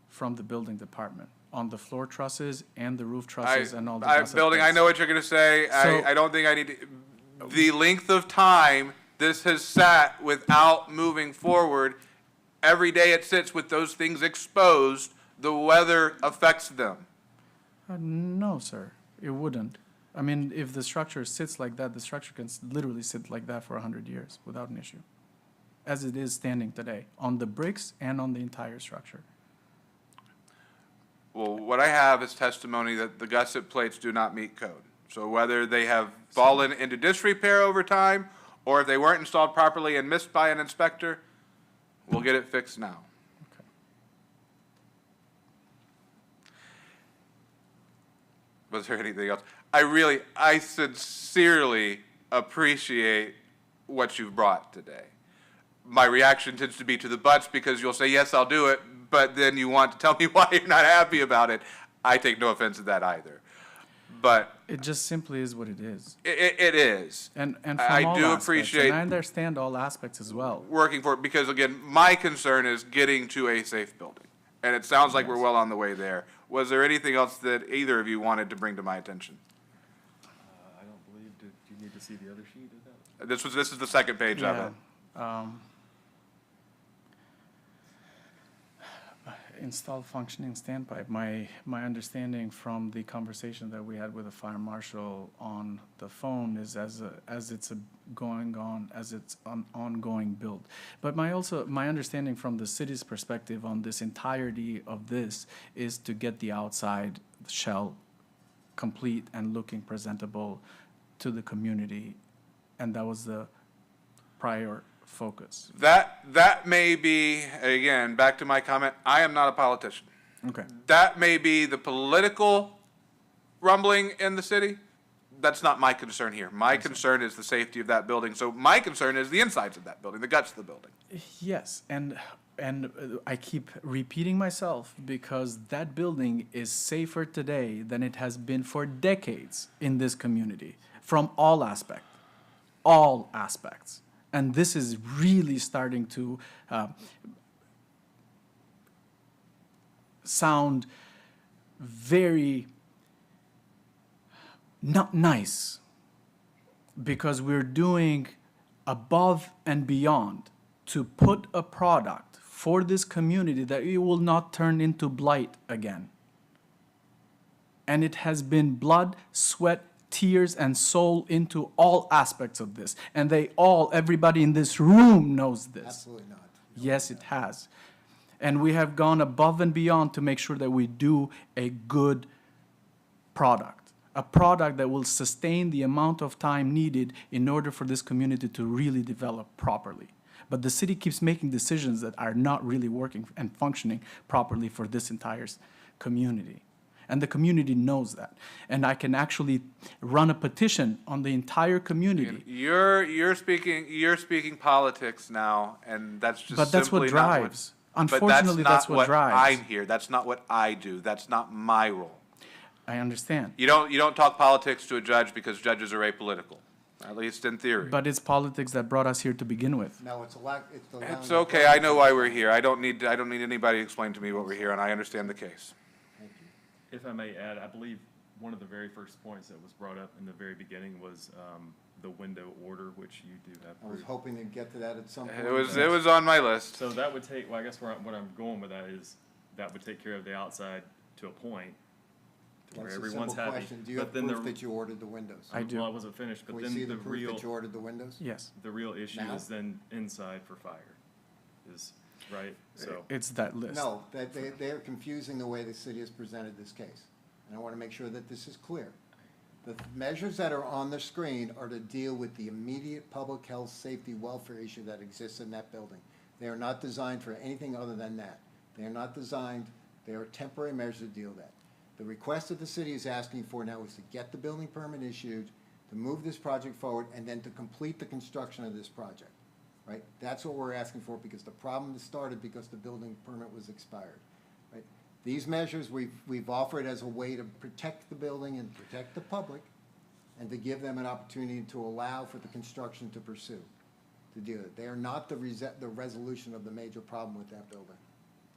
from the building department on the floor trusses and the roof trusses and all the gusset Building, I plates. know what you're gonna say. So- I don't think I need to, the length of time this has sat without moving forward, every day it sits with those things exposed, the weather affects them. No, sir, it wouldn't. I mean, if the structure sits like that, the structure can literally sit like that for 100 years without an issue, as it is standing today, on the bricks and on the entire structure. Well, what I have is testimony that the gusset plates do not meet code. So whether they have fallen into disrepair over time, or if they weren't installed properly and missed by an inspector, we'll get it fixed now. Okay. Was there anything else? I sincerely appreciate what you've brought today. My reaction tends to be to the buts, because you'll say, yes, I'll do it, but then you want to tell me why you're not happy about it. I take no offense to that either. But It just simply is what it is. it is. And from I all do aspects, appreciate and I understand all aspects as well. working for it, because again, my concern is getting to a safe building. And it sounds like we're well on the way there. Was there anything else that either of you wanted to bring to my attention? I don't believe, do you need to see the other sheet of that? This is the second page of it. Installed functioning standpipe. My understanding from the conversation that we had with the fire marshal on the phone is as it's an ongoing build. But my understanding from the city's perspective on this entirety of this is to get the outside shell complete and looking presentable to the community, and that was the prior focus. That may be, again, back to my comment, I am not a politician. Okay. That may be the political rumbling in the city. That's not my concern here. My concern is the safety of that building. So my concern is the insides of that building, the guts of the building. Yes, and I keep repeating myself because that building is safer today than it has been for decades in this community from all aspects. And this is really starting to sound very not nice, because we're doing above and beyond to put a product for this community that it will not turn into blight again. And it has been blood, sweat, tears, and soul into all aspects of this. And everybody in this room knows this. Absolutely not. Yes, it has. And we have gone above and beyond to make sure that we do a good product, a product that will sustain the amount of time needed in order for this community to really develop properly. But the city keeps making decisions that are not really working and functioning properly for this entire community. And the community knows that. And I can actually run a petition on the entire community. You're speaking politics now, and that's just But that's what simply not drives. Unfortunately, that's what drives. I'm here. That's not what I do. That's not my role. I understand. You don't talk politics to a judge because judges are apolitical, at least in theory. But it's politics that brought us here to begin with. No, it's It's okay. I know why we're here. I don't need anybody to explain to me what we're here on. I understand the case. If I may add, I believe one of the very first points that was brought up in the very beginning was the window order, which you do have. I was proof. hoping to get to that at some point. It was on my list. So that would take, well, I guess what I'm going with that is, that would take care of the outside to a point, to where That's a everyone's simple happy. question. Do you But have then proof the- that you ordered the windows? I do. Well, I wasn't finished, but Can we then see the the proof real, that you ordered the windows? Yes. the real issue Now? is then inside for fire. Is, right? So, It's that list. No, they're confusing the way the city has presented this case. And I want to make sure that this is clear. The measures that are on the screen are to deal with the immediate public health, safety, welfare issue that exists in that building. They are not designed for anything other than that. They are not designed, they are temporary measures to deal with that. The request that the city is asking for now is to get the building permit issued, to move this project forward, and then to complete the construction of this project, right? That's what we're asking for, because the problem started because the building permit was expired, right? These measures we've offered as a way to protect the building and protect the public, and to give them an opportunity to allow for the construction to pursue, to deal with it. They are not the resolution of the major problem with that building.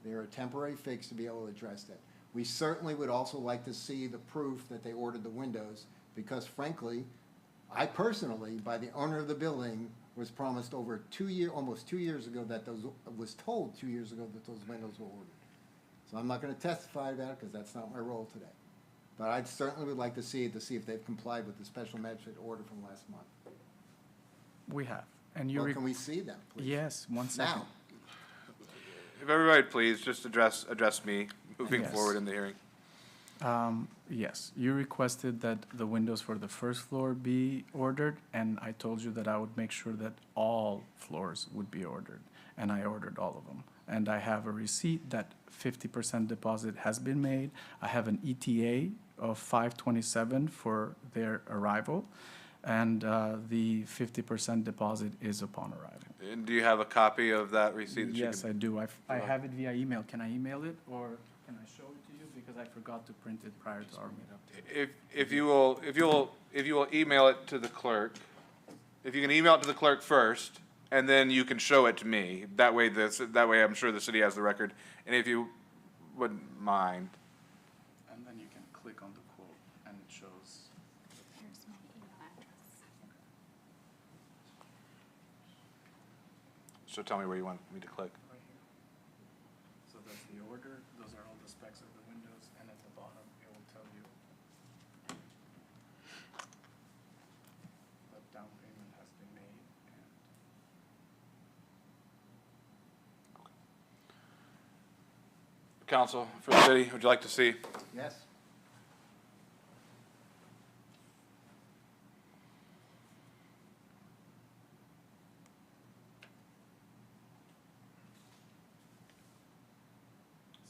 They are a temporary fix to be able to address that. We certainly would also like to see the proof that they ordered the windows, because frankly, I personally, by the owner of the building, was promised almost 2 years ago that was told 2 years ago that those windows were ordered. So I'm not gonna testify about it, because that's not my role today. But I certainly would like to see it, to see if they've complied with the special magistrate order from last month. We have, and you. Well, can we see them, please? Yes, 1 second. Now. If everybody please, just address me moving Yes. forward in the hearing. Yes, you requested that the windows for the first floor be ordered, and I told you that I would make sure that all floors would be ordered, and I ordered all of them. And I have a receipt that 50% deposit has been made. I have an ETA of 5/27 for their arrival, and the 50% deposit is upon arrival. And do you have a copy of that receipt? That Yes, you I do. I have it via email. Can I email it, or can I show it to you? Because I forgot to print it prior to our meeting. If you will email it to the clerk, if you can email it to the clerk first, and then you can show it to me. That way I'm sure the city has the record. And if you wouldn't mind. And then you can click on the quote, and it shows. Here's my email address. So tell me where you want me to click. Right here. So that's the order, those are all the specs of the windows, and at the bottom, it will tell you that down payment has been made, and Counsel for the city, would you like to see? Yes?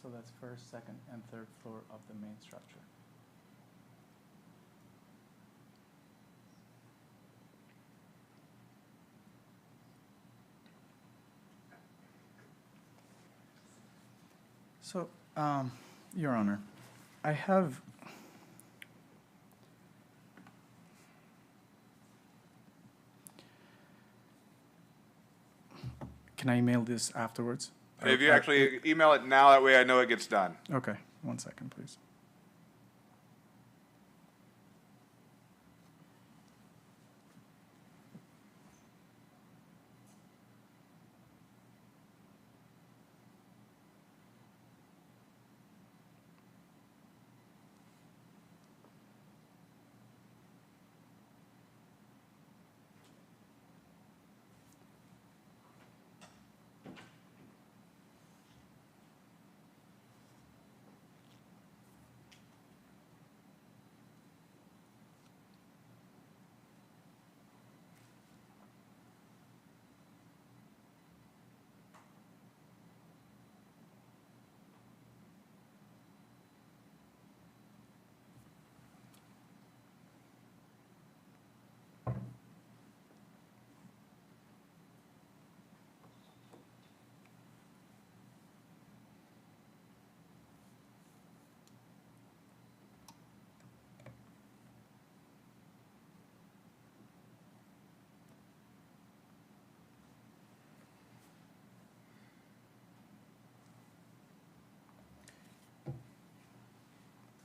so that's first, second, and third floor of the main structure. So, Your Honor, I have Can I email this afterwards? If you actually email it now, that way I know it gets done. Okay, 1 second, please.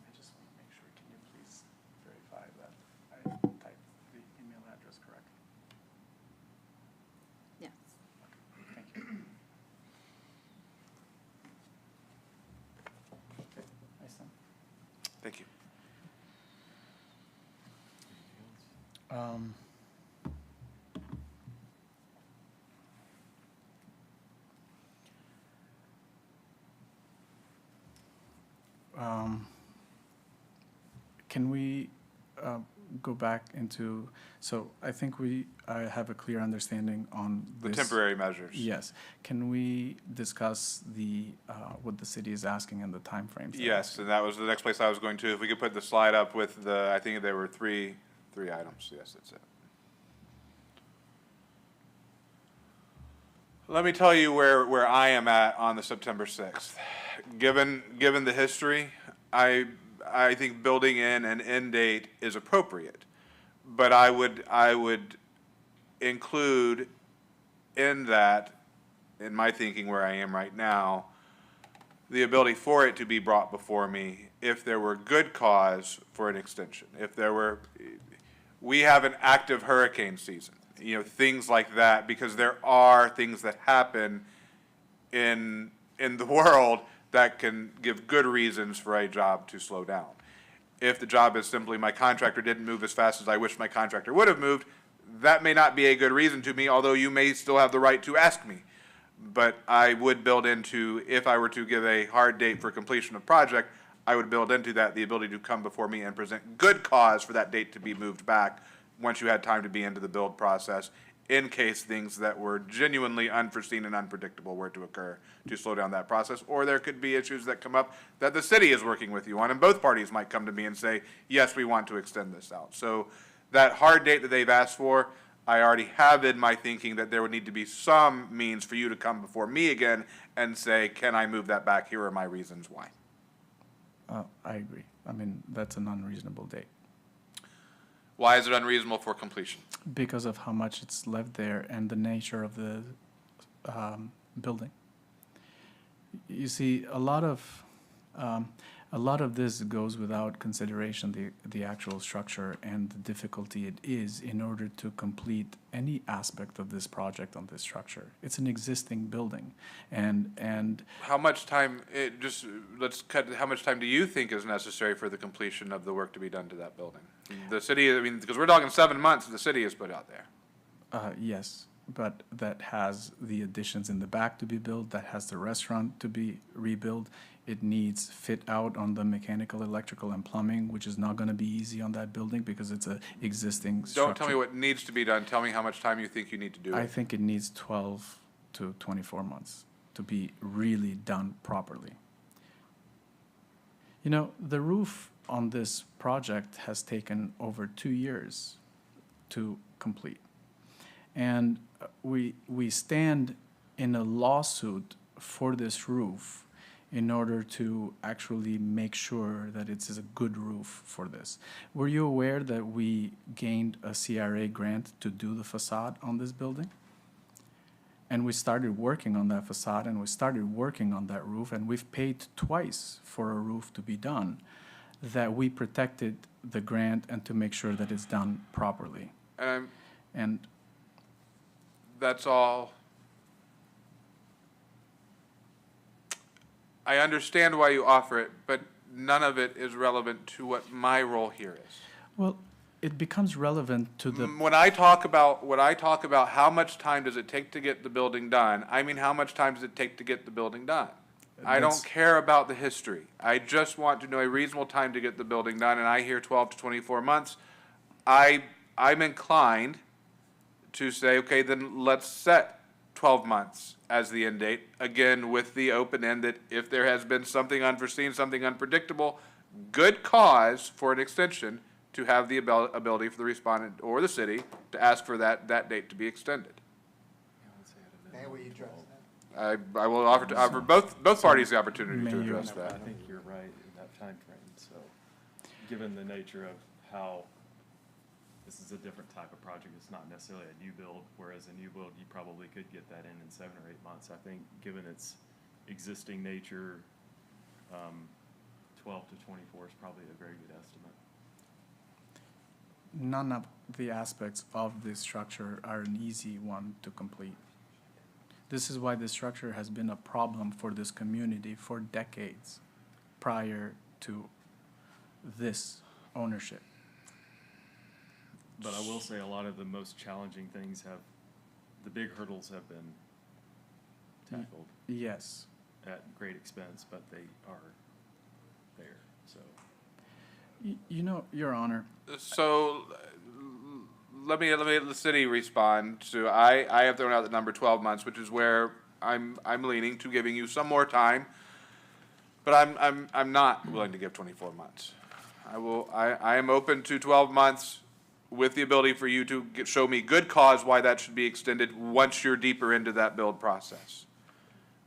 I just want to make sure, can you please verify that I typed the email address correctly? Yes. Thank you. Okay, I sent. Thank you. Can we go back into, so I think I have a clear understanding on The this. temporary measures. Yes. Can we discuss what the city is asking and the timeframes? they're Yes, asking? and that was the next place I was going to. If we could put the slide up with I think there were three items. Yes, that's it. Let me tell you where I am at on the September 6th. Given the history, I think building in an end date is appropriate, but I would include in that, in my thinking where I am right now, the ability for it to be brought before me if there were good cause for an extension. We have an active hurricane season, things like that, because there are things that happen in the world that can give good reasons for a job to slow down. If the job is simply my contractor didn't move as fast as I wish my contractor would have moved, that may not be a good reason to me, although you may still have the right to ask me. But I would build into, if I were to give a hard date for completion of project, I would build into that the ability to come before me and present good cause for that date to be moved back once you had time to be into the build process, in case things that were genuinely unforeseen and unpredictable were to occur to slow down that process. Or there could be issues that come up that the city is working with you on, and both parties might come to me and say, yes, we want to extend this out. So that hard date that they've asked for, I already have in my thinking that there would need to be some means for you to come before me again and say, can I move that back? Here are my reasons why. I agree. I mean, that's an unreasonable date Why is it unreasonable for completion? because of how much it's left there and the nature of the building. You see, a lot of this goes without consideration, the actual structure and the difficulty it is in order to complete any aspect of this project on this structure. It's an existing building, and How much time, how much time do you think is necessary for the completion of the work to be done to that building? The city, because we're talking 7 months the city has put out there. yes, but that has the additions in the back to be built, that has the restaurant to be rebuilt. It needs fit out on the mechanical, electrical, and plumbing, which is not gonna be easy on that building because it's a existing structure. Don't tell me what needs to be done, tell me how much time you think you need to do I it. think it needs 12 to 24 months to be really done properly. The roof on this project has taken over 2 years to complete. And we stand in a lawsuit for this roof in order to actually make sure that it's a good roof for this. Were you aware that we gained a CRA grant to do the facade on this building? And we started working on that facade, and we started working on that roof, and we've paid twice for a roof to be done, that we protected the grant and to make sure that it's done properly. And That's all. I understand why you offer it, but none of it is relevant to what my role here is. well, it becomes relevant to the, When I talk about how much time does it take to get the building done, I mean how much time does it take to get the building done? I That's- don't care about the history. I just want to know a reasonable time to get the building done, and I hear 12 to 24 months. I'm inclined to say, okay, then let's set 12 months as the end date, again, with the open end that if there has been something unforeseen, something unpredictable, good cause for an extension to have the ability for the respondent or the city to ask for that date to be extended. May we address that? I will offer both parties the opportunity May to you- address I that. think you're right in that time frame. So, given the nature of how this is a different type of project, it's not necessarily a new build, whereas a new build, you probably could get that in 7 or 8 months. I think, given its existing nature, 12 to 24 is probably a very good estimate. none of the aspects of this structure are an easy one to complete. This is why this structure has been a problem for this community for decades prior to this ownership. But I will say a lot of the most challenging things the big hurdles have been tackled Yes, at great expense, but they are there. You know, Your Honor, So let me let the city respond to, I have thrown out the number 12 months, which is where I'm leaning to giving you some more time. But I'm not willing to give 24 months. I am open to 12 months with the ability for you to show me good cause why that should be extended once you're deeper into that build process.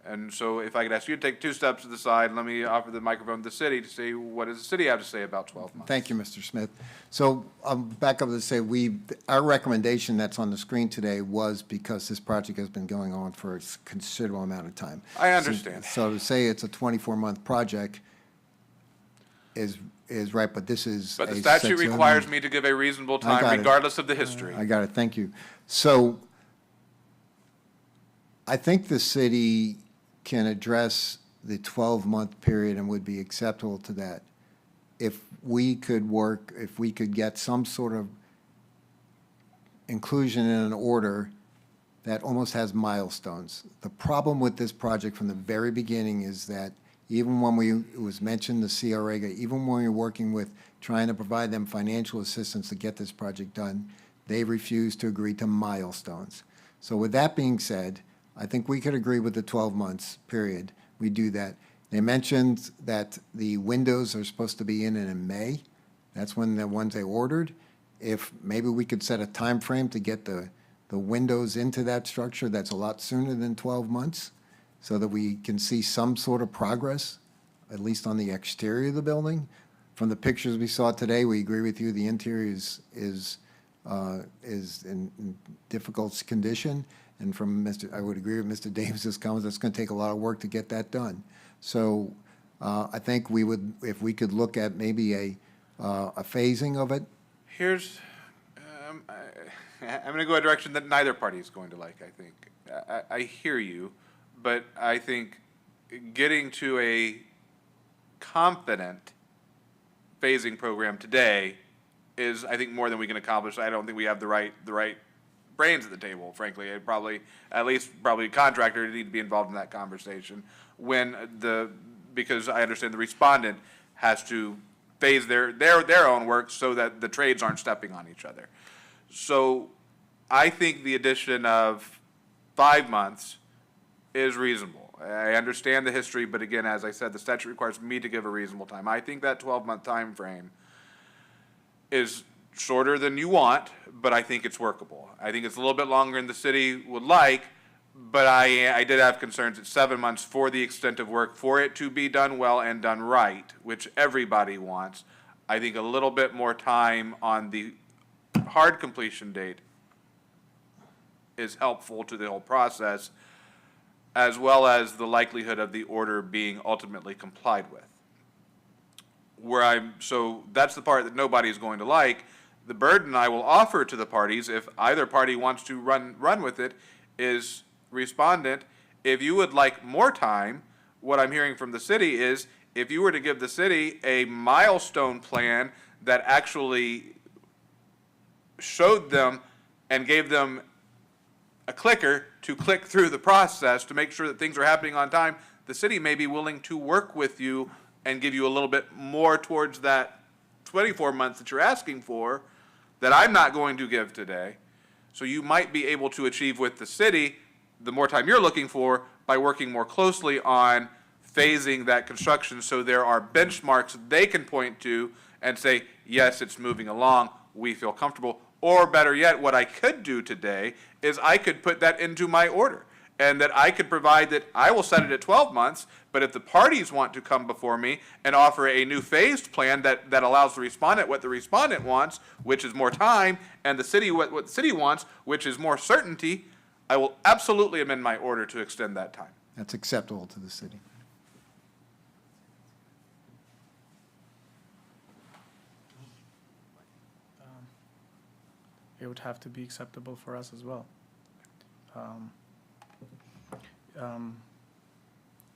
And so if I could ask you to take 2 steps to the side, let me offer the microphone to the city to see what does the city have to say about 12 months. Thank you, Mr. Smith. So back up to say, our recommendation that's on the screen today was because this project has been going on for a considerable amount of time. I understand. So to say it's a 24-month project is right, but this is. But the a statute section- requires me to give a reasonable I got time it. regardless of the history. I got it, thank you. So I think the city can address the 12-month period and would be acceptable to that if we could get some sort of inclusion in an order that almost has milestones. The problem with this project from the very beginning is that even when it was mentioned, the CRA, even when we were working with trying to provide them financial assistance to get this project done, they refused to agree to milestones. So with that being said, I think we could agree with the 12 months period. We do that. They mentioned that the windows are supposed to be in May. That's when the ones they ordered. If maybe we could set a time frame to get the windows into that structure, that's a lot sooner than 12 months, so that we can see some sort of progress, at least on the exterior of the building. From the pictures we saw today, we agree with you, the interior is in difficult condition. And from I would agree with Mr. Davis's comments, it's going to take a lot of work to get that done. So I think we would, if we could look at maybe a phasing of it. Here's, I'm going to go a direction that neither party is going to like, I think. I hear you, but I think getting to a confident phasing program today is, I think, more than we can accomplish. I don't think we have the right brains at the table, frankly. It probably a contractor need to be involved in that conversation because I understand the respondent has to phase their own work so that the trades aren't stepping on each other. So I think the addition of 5 months is reasonable. I understand the history, but again, as I said, the statute requires me to give a reasonable time. I think that 12-month time frame is shorter than you want, but I think it's workable. I think it's a little bit longer than the city would like, but I did have concerns at 7 months for the extent of work, for it to be done well and done right, which everybody wants. I think a little bit more time on the hard completion date is helpful to the whole process, as well as the likelihood of the order being ultimately complied with. So that's the part that nobody is going to like. The burden I will offer to the parties, if either party wants to run with it, is respondent, if you would like more time, what I'm hearing from the city is, if you were to give the city a milestone plan that actually showed them and gave them a clicker to click through the process to make sure that things are happening on time, the city may be willing to work with you and give you a little bit more towards that 24 months that you're asking for that I'm not going to give today. So you might be able to achieve with the city the more time you're looking for by working more closely on phasing that construction so there are benchmarks they can point to and say, yes, it's moving along, we feel comfortable. Or better yet, what I could do today is I could put that into my order, and that I could provide that I will set it at 12 months, but if the parties want to come before me and offer a new phased plan that allows the respondent what the respondent wants, which is more time, and the city what the city wants, which is more certainty, I will absolutely amend my order to extend that time. That's acceptable to the city. it would have to be acceptable for us as well.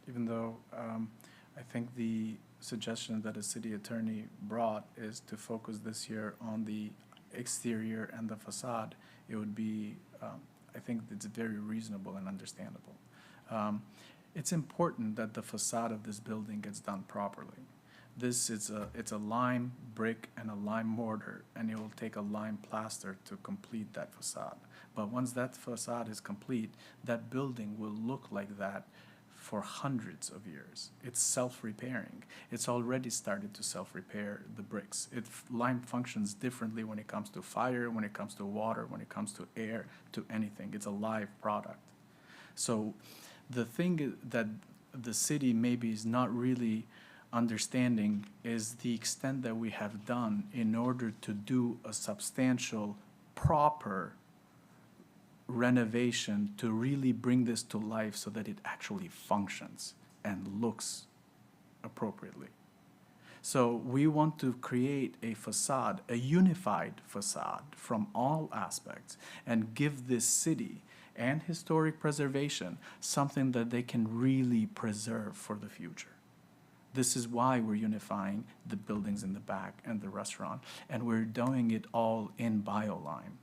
Even though I think the suggestion that a city attorney brought is to focus this year on the exterior and the facade, it would be, I think it's very reasonable and understandable. It's important that the facade of this building gets done properly. It's a lime brick and a lime mortar, and it will take a lime plaster to complete that facade. But once that facade is complete, that building will look like that for hundreds of years. It's self-repairing. It's already started to self-repair the bricks. Lime functions differently when it comes to fire, when it comes to water, when it comes to air, to anything. It's a live product. So the thing that the city maybe is not really understanding is the extent that we have done in order to do a substantial, proper renovation to really bring this to life so that it actually functions and looks appropriately. So we want to create a facade, a unified facade from all aspects, and give this city and historic preservation something that they can really preserve for the future. This is why we're unifying the buildings in the back and the restaurant, and we're doing it all in BioLime.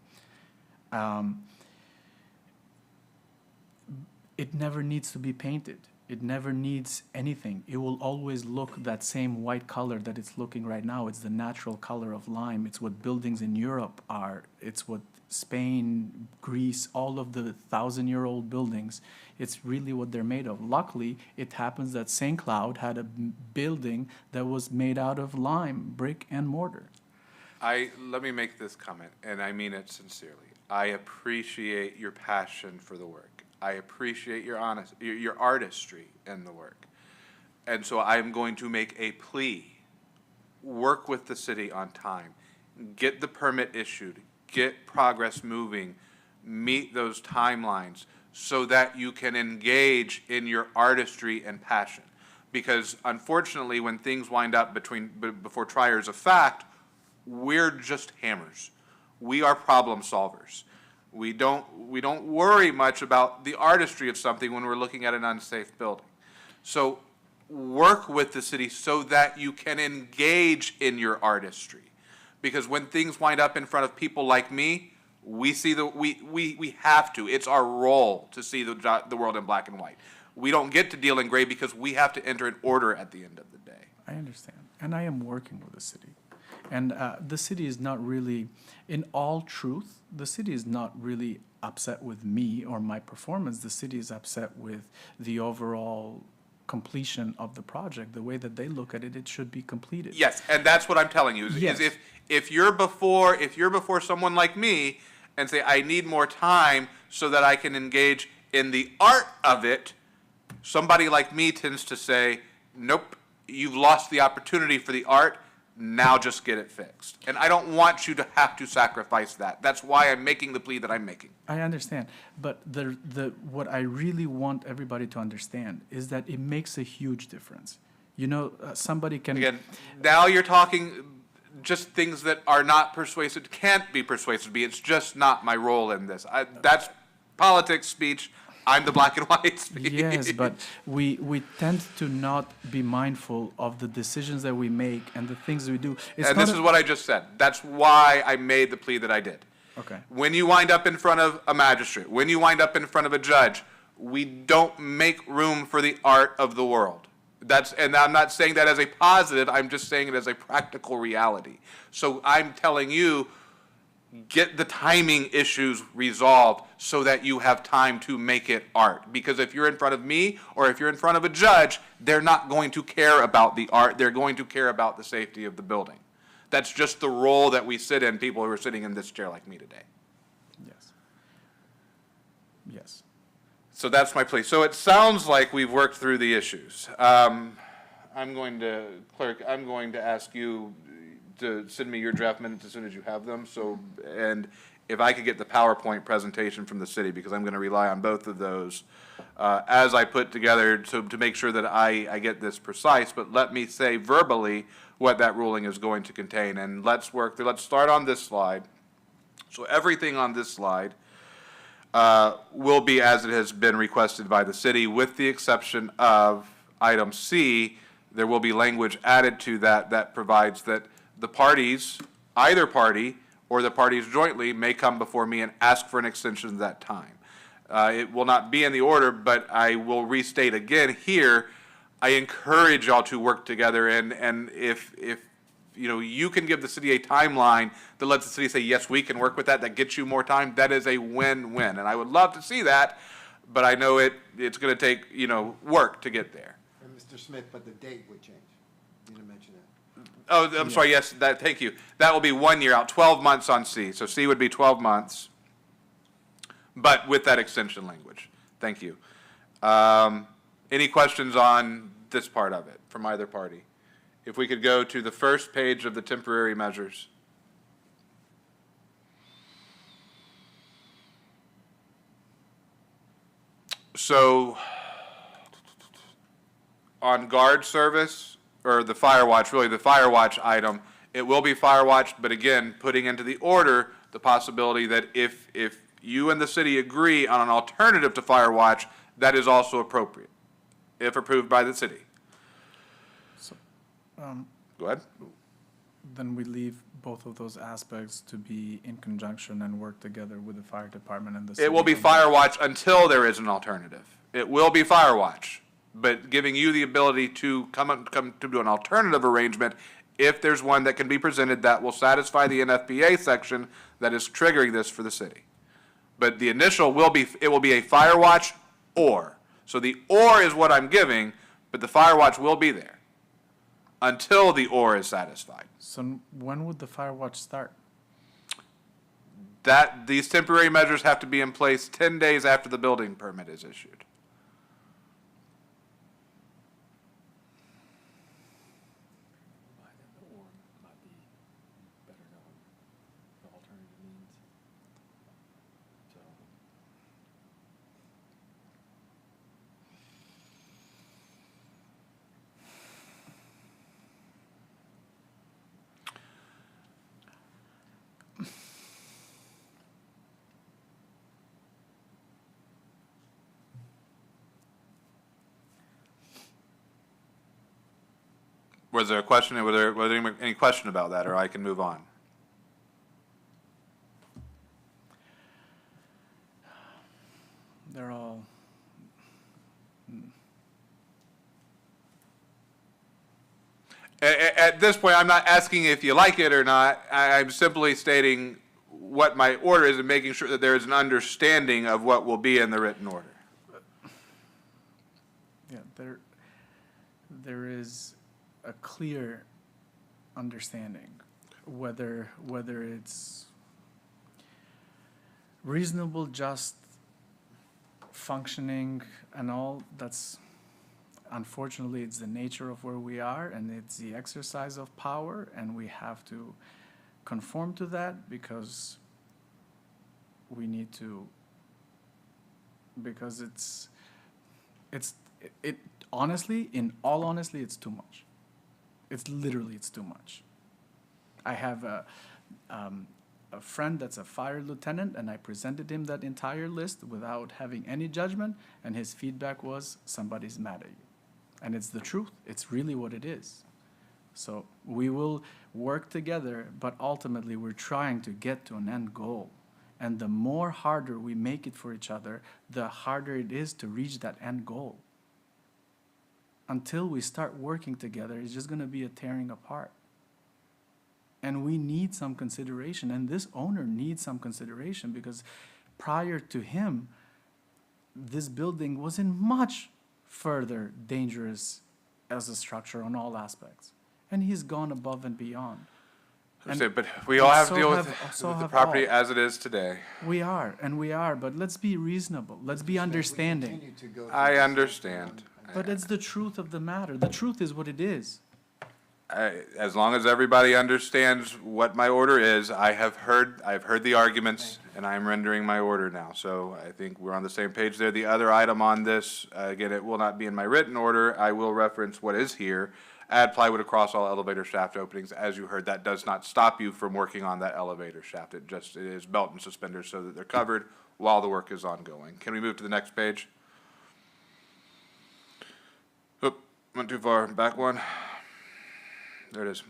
It never needs to be painted. It never needs anything. It will always look that same white color that it's looking right now. It's the natural color of lime. It's what buildings in Europe are. It's what Spain, Greece, all of the 1,000-year-old buildings, it's really what they're made of. Luckily, it happens that St. Cloud had a building that was made out of lime, brick, and mortar. Let me make this comment, and I mean it sincerely. I appreciate your passion for the work. I appreciate your artistry in the work. And so I'm going to make a plea. Work with the city on time. Get the permit issued. Get progress moving. Meet those timelines so that you can engage in your artistry and passion. Because unfortunately, when things wind up before triers of fact, we're just hammers. We are problem solvers. We don't worry much about the artistry of something when we're looking at an unsafe building. So work with the city so that you can engage in your artistry. Because when things wind up in front of people like me, we see we have to. It's our role to see the world in black and white. We don't get to deal in gray because we have to enter an order at the end of the day. I understand. And I am working with the city. And the city is not really, in all truth, the city is not really upset with me or my performance. The city is upset with the overall completion of the project. The way that they look at it, it should be completed. Yes, and that's what I'm telling you. Yes. Is if you're before someone like me and say, I need more time so that I can engage in the art of it, somebody like me tends to say, nope, you've lost the opportunity for the art. Now just get it fixed. And I don't want you to have to sacrifice that. That's why I'm making the plea that I'm making. I understand. But what I really want everybody to understand is that it makes a huge difference. You know, somebody can... Again, now you're talking just things that are not persuasive, can't be persuasive to me. It's just not my role in this. That's politics speech. I'm the black and white speech. Yes, but we tend to not be mindful of the decisions that we make and the things we do. And this is what I just said. That's why I made the plea that I did. Okay. When you wind up in front of a magistrate, when you wind up in front of a judge, we don't make room for the art of the world. And I'm not saying that as a positive, I'm just saying it as a practical reality. So I'm telling you, get the timing issues resolved so that you have time to make it art. Because if you're in front of me or if you're in front of a judge, they're not going to care about the art. They're going to care about the safety of the building. That's just the role that we sit in, people who are sitting in this chair like me today. Yes. Yes. So that's my plea. So it sounds like we've worked through the issues. I'm going to ask you to send me your draft minutes as soon as you have them. And if I could get the PowerPoint presentation from the city, because I'm going to rely on both of those as I put together to make sure that I get this precise. But let me say verbally what that ruling is going to contain. And let's work through. Let's start on this slide. So everything on this slide will be as it has been requested by the city, with the exception of item C. There will be language added to that provides that the parties, either party or the parties jointly, may come before me and ask for an extension of that time. It will not be in the order, but I will restate again here, I encourage y'all to work together, and if, you know, you can give the city a timeline that lets the city say, yes, we can work with that, that gets you more time, that is a win-win. And I would love to see that, but I know it's gonna take, you know, work to get there. And Mr. Smith, but the date would change. You didn't mention that. Oh, I'm sorry, yes, thank you. That will be 1 year out, 12 months on C. So C would be 12 months, but with that extension language. Thank you. Any questions on this part of it from either party? If we could go to the first page of the temporary measures. So, on guard service, or the fire watch, really the fire watch item, it will be fire watched, but again, putting into the order the possibility that if you and the city agree on an alternative to fire watch, that is also appropriate, if approved by the city. Go ahead. Then we leave both of those aspects to be in conjunction and work together with the fire department and the city. It will be fire watch until there is an alternative. It will be fire watch, but giving you the ability to come to do an alternative arrangement if there's one that can be presented that will satisfy the NFPA section that is triggering this for the city. But the initial will be a fire watch or. So the or is what I'm giving, but the fire watch will be there until the or is satisfied. So when would the fire watch start? These temporary measures have to be in place 10 days after the building permit is issued. Why the or might be better known, the alternative means. So, Was there a question? Was there any question about that, or I can move on? They're all, At this point, I'm not asking if you like it or not. I'm simply stating what my order is and making sure that there is an understanding of what will be in the written order. yeah, there is a clear understanding, whether it's reasonable, just functioning and all, that's, unfortunately, it's the nature of where we are, and it's the exercise of power, and we have to conform to that because we need to, because it honestly, in all honesty, it's too much. It's too much. I have a friend that's a fire lieutenant, and I presented him that entire list without having any judgment, and his feedback was, somebody's mad at you. And it's the truth. It's really what it is. So we will work together, but ultimately we're trying to get to an end goal. And the more harder we make it for each other, the harder it is to reach that end goal. Until we start working together, it's just going to be a tearing apart. And we need some consideration, and this owner needs some consideration, because prior to him, this building was in much further dangerous as a structure on all aspects. And he's gone above and beyond. But we all have to so deal with so the have property all. as it is today. We are, but let's be reasonable. Let's be understanding. Continue to go through I this. understand. But it's the truth of the matter. The truth is what it is. As long as everybody understands what my order is, I've heard the arguments, and I'm rendering my order now. So I think we're on the same page there. The other item on this, again, it will not be in my written order. I will reference what is here. Add plywood across all elevator shaft openings. As you heard, that does not stop you from working on that elevator shaft. It is belt and suspenders so that they're covered while the work is ongoing. Can we move to the next page? Oop, went too far. Back one. There it is.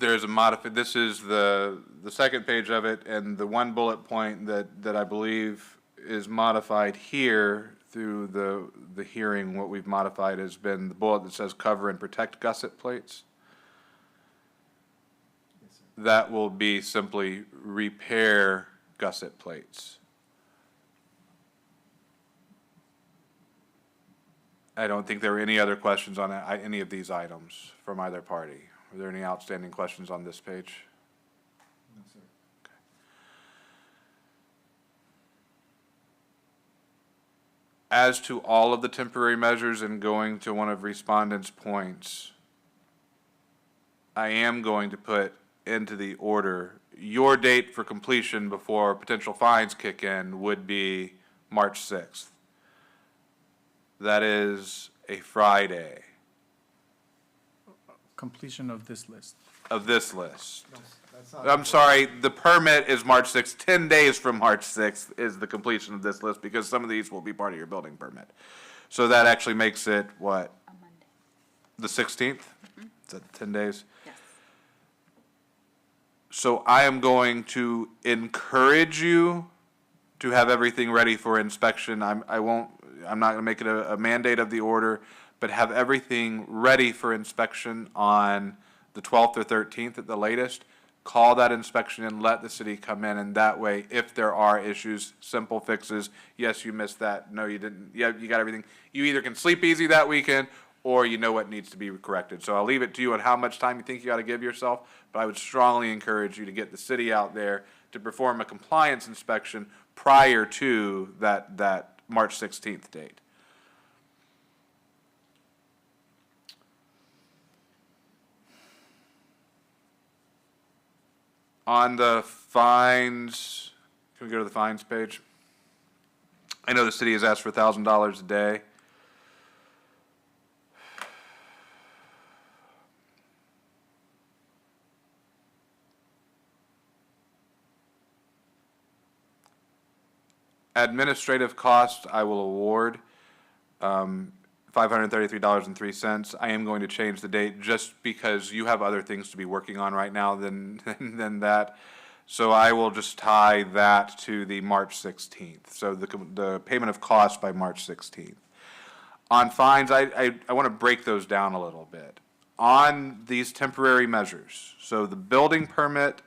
there's this is the second page of it, and the one bullet point that I believe is modified here through the hearing, what we've modified has been the bullet that says cover and protect gusset plates. That will be simply repair gusset plates. I don't think there were any other questions on any of these items from either party. Are there any outstanding questions on this page? No, sir. As to all of the temporary measures and going to one of respondents' points, I am going to put into the order, your date for completion before potential fines kick in would be March 6th. That is a Friday Completion of this list. of this list. That's not. I'm sorry, the permit is March 6th. 10 days from March 6th is the completion of this list, because some of these will be part of your building permit. So that actually makes it, what, A Monday. the 16th? Is that 10 days? Yes. So I am going to encourage you to have everything ready for inspection. I'm not gonna make it a mandate of the order, but have everything ready for inspection on the 12th or 13th at the latest. Call that inspection and let the city come in, and that way, if there are issues, simple fixes, yes, you missed that, no, you didn't, yeah, you got everything. You either can sleep easy that weekend, or you know what needs to be corrected. So I'll leave it to you on how much time you think you ought to give yourself, but I would strongly encourage you to get the city out there to perform a compliance inspection prior to that March 16th date. On the fines, can we go to the fines page? I know the city has asked for $1,000 a day. Administrative costs, I will award $533.03. I am going to change the date just because you have other things to be working on right now than that. So I will just tie that to the March 16th. So the payment of costs by March 16th. On fines, I want to break those down a little bit. On these temporary measures, so the building permit,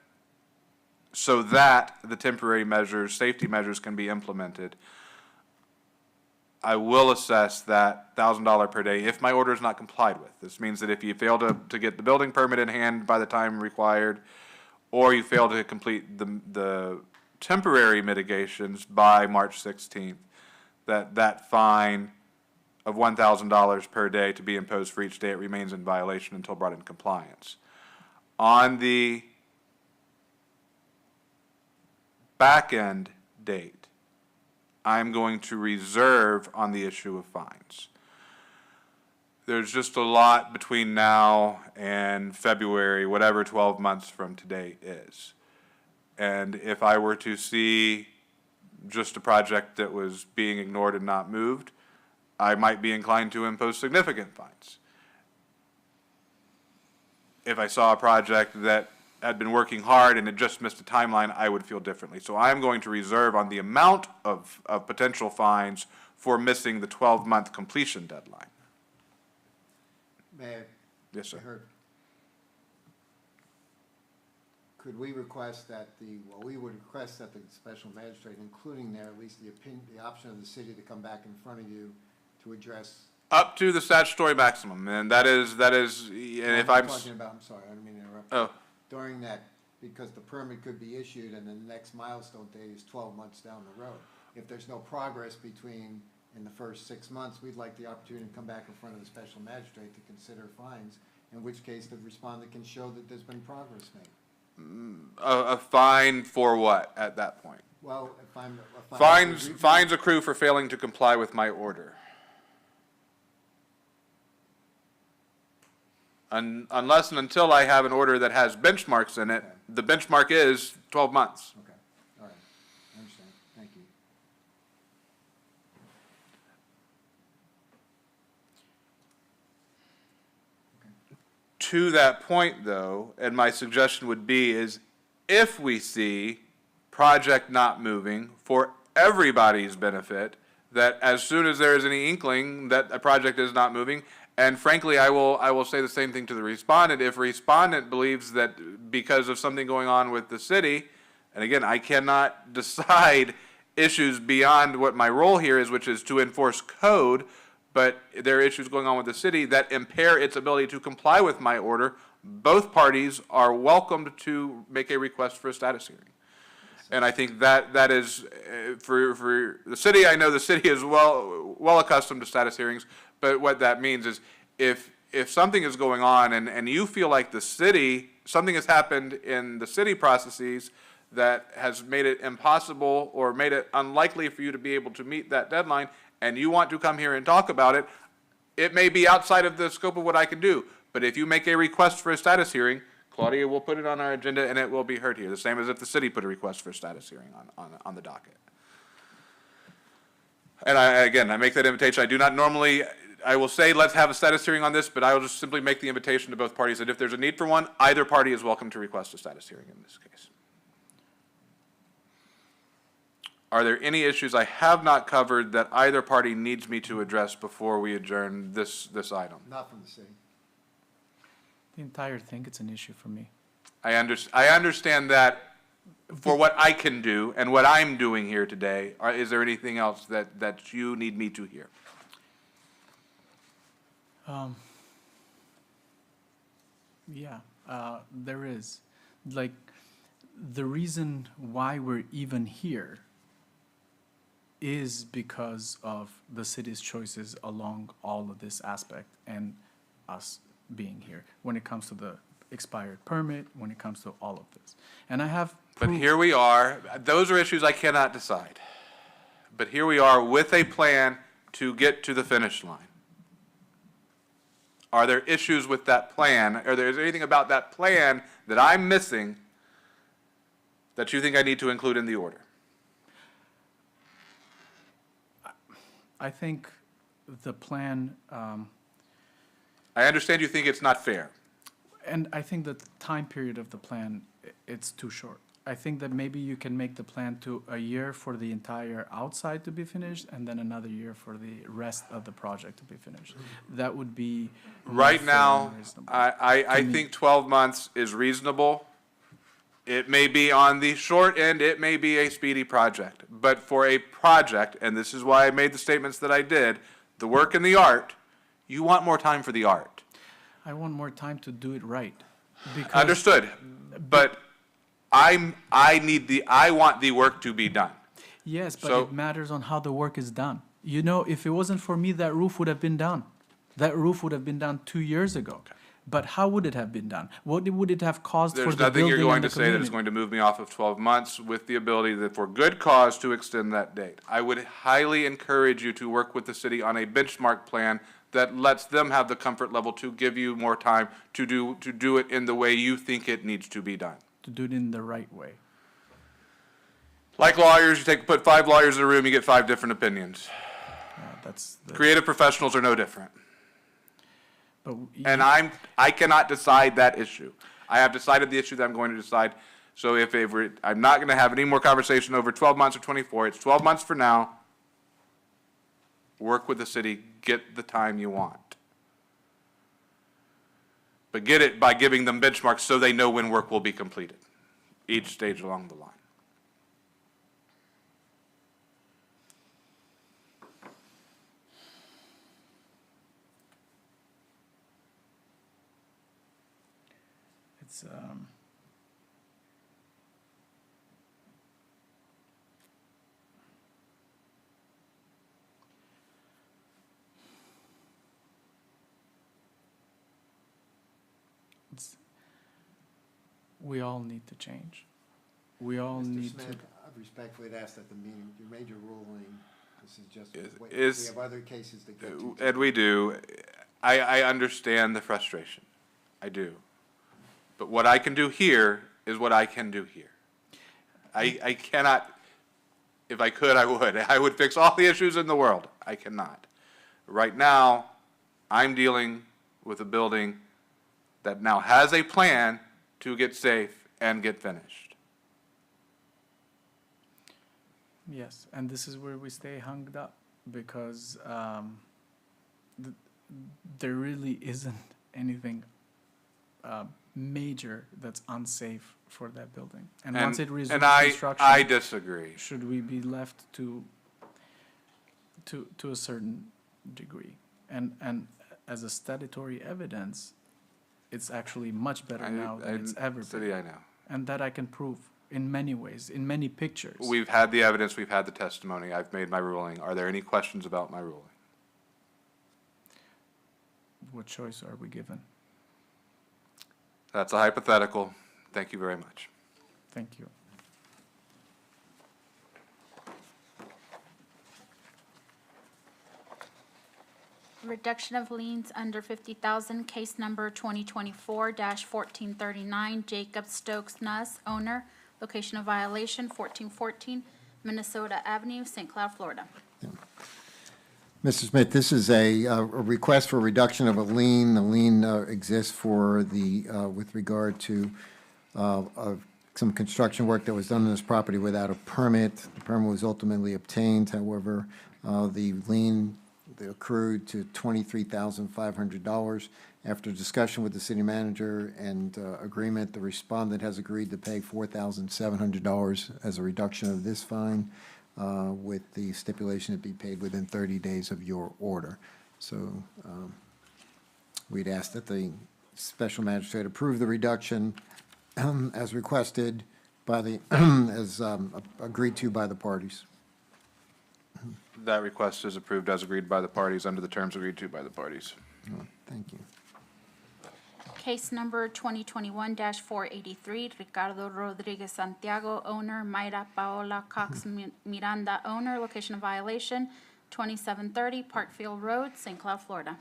so that the temporary measures, safety measures can be implemented, I will assess that $1,000 per day if my order is not complied with. This means that if you fail to get the building permit in hand by the time required, or you fail to complete the temporary mitigations by March 16th, that fine of $1,000 per day to be imposed for each day it remains in violation until brought in compliance. On the back-end date, I'm going to reserve on the issue of fines. There's just a lot between now and February, whatever 12 months from today is. And if I were to see just a project that was being ignored and not moved, I might be inclined to impose significant fines. If I saw a project that had been working hard and had just missed a timeline, I would feel differently. So I am going to reserve on the amount of potential fines for missing the 12-month completion deadline. May I? Yes, sir. Herb, could we request that we would request that the special magistrate, including there at least the option of the city to come back in front of you to address. Up to the statutory maximum, and that is, and if I'm. Talking about, I'm sorry, I didn't mean to interrupt. Oh. During that, because the permit could be issued and then the next milestone date is 12 months down the road. If there's no progress in the first 6 months, we'd like the opportunity to come back in front of the special magistrate to consider fines, in which case the respondent can show that there's been progress made. A fine for what at that point? Well, if I'm. Fines accrue for failing to comply with my order. Unless and until I have an order that has benchmarks in it, Okay. the benchmark is 12 months. Okay, all right, I understand, thank you. To that point, though, and my suggestion would be is if we see project not moving for everybody's benefit, that as soon as there is any inkling that a project is not moving, and frankly, I will say the same thing to the respondent. If respondent believes that because of something going on with the city, and again, I cannot decide issues beyond what my role here is, which is to enforce code, but there are issues going on with the city that impair its ability to comply with my order, both parties are welcomed to make a request for a status hearing. And I think that is, for the city, I know the city is well accustomed to status hearings, but what that means is if something is going on and you feel like the city, something has happened in the city processes that has made it impossible or made it unlikely for you to be able to meet that deadline, and you want to come here and talk about it, it may be outside of the scope of what I can do. But if you make a request for a status hearing, Claudia will put it on our agenda and it will be heard here, the same as if the city put a request for a status hearing on the docket. And again, I make that invitation. I do not normally, I will say, let's have a status hearing on this, but I will just simply make the invitation to both parties that if there's a need for one, either party is welcome to request a status hearing in this case. Are there any issues I have not covered that either party needs me to address before we adjourn this item? Not from the city. The entire thing, it's an issue for me. I understand that for what I can do and what I'm doing here today. Is there anything else that you need me to hear? Yeah, there is. Like, the reason why we're even here is because of the city's choices along all of this aspect and us being here when it comes to the expired permit, when it comes to all of this. And I have But here we are. Those are issues I cannot decide. But here we are with a plan to get to the finish line. Are there issues with that plan? Is there anything about that plan that I'm missing that you think I need to include in the order? I think the plan, I understand you think it's not fair. and I think the time period of the plan, it's too short. I think that maybe you can make the plan to a year for the entire outside to be finished, and then another year for the rest of the project to be finished. That would be more Right fair now, and reasonable. I me. think 12 months is reasonable. It may be on the short end, it may be a speedy project. But for a project, and this is why I made the statements that I did, the work and the art, you want more time for the art. I want more time to do it right. Because Understood, but I want the work to be done. Yes, but So- it matters on how the work is done. You know, if it wasn't for me, that roof would have been done. That roof would have been done 2 years ago. But how would it have been done? What would it have caused for There's the nothing you're building going and the to say that is community? going to move me off of 12 months with the ability that for good cause to extend that date. I would highly encourage you to work with the city on a benchmark plan that lets them have the comfort level to give you more time to do it in the way you think it needs to be done. To do it in the right way. Like lawyers, put 5 lawyers in a room, you get 5 different opinions. That's the, Creative professionals are no different. but And I cannot decide that issue. I have decided the issue that I'm going to decide. So I'm not going to have any more conversation over 12 months or 24. It's 12 months for now. Work with the city, get the time you want. But get it by giving them benchmarks so they know when work will be completed, each stage along the line. it's, we all need to change. We all Mr. need to. Smith, I respectfully ask that the meeting, you made your ruling, this is just, we is- have other cases to get to. And we do. I understand the frustration. I do. But what I can do here is what I can do here. I cannot, if I could, I would. I would fix all the issues in the world. I cannot. Right now, I'm dealing with a building that now has a plan to get safe and get finished. Yes, and this is where we stay hung up because th- there really isn't anything major that's unsafe for that building. And once it resumes And I construction, disagree. should we be left to a certain degree? And as a statutory evidence, it's actually much better now than it's ever City, been. I know. And that I can prove in many ways, in many pictures. We've had the evidence, we've had the testimony, I've made my ruling. Are there any questions about my ruling? What choice are we given? That's a hypothetical. Thank you very much. Thank you. Reduction of liens under 50,000, case number 2024-1439, Jacob Stokes Nuss, owner, location of violation 1414 Minnesota Avenue, St. Cloud, Florida. Mr. Smith, this is a request for reduction of a lien. The lien exists for the, with regard to some construction work that was done on this property without a permit. The permit was ultimately obtained, however, the lien accrued to $23,500. After discussion with the city manager and agreement, the respondent has agreed to pay $4,700 as a reduction of this fine, with the stipulation to be paid within 30 days of your order. So we'd ask that the special magistrate approve the reduction as requested by the, as agreed to by the parties. That request is approved as agreed by the parties under the terms agreed to by the parties. Thank you. Case number 2021-483, Ricardo Rodriguez Santiago, owner, Mayra Paola Cox Miranda, owner, location of violation 2730 Parkfield Road, St. Cloud, Florida.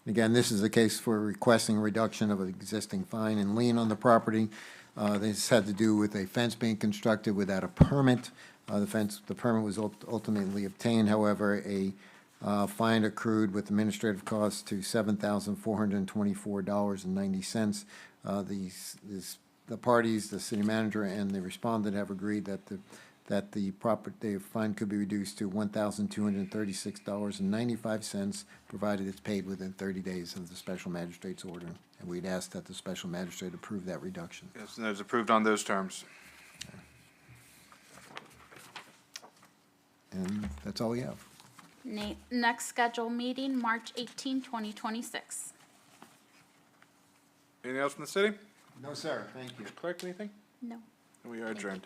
Again, this is a case for requesting a reduction of an existing fine and lien on the property. This had to do with a fence being constructed without a permit. The permit was ultimately obtained, however, a fine accrued with administrative costs to $7,424.90. The parties, the city manager and the respondent have agreed that the fine could be reduced to $1,236.95, provided it's paid within 30 days of the special magistrate's order. And we'd ask that the special magistrate approve that reduction. Yes, and it's approved on those terms. And that's all we have. Next scheduled meeting, March 18, 2026. Anything else from the city? No, sir. Thank you. Clerk, anything? No. We are adjourned.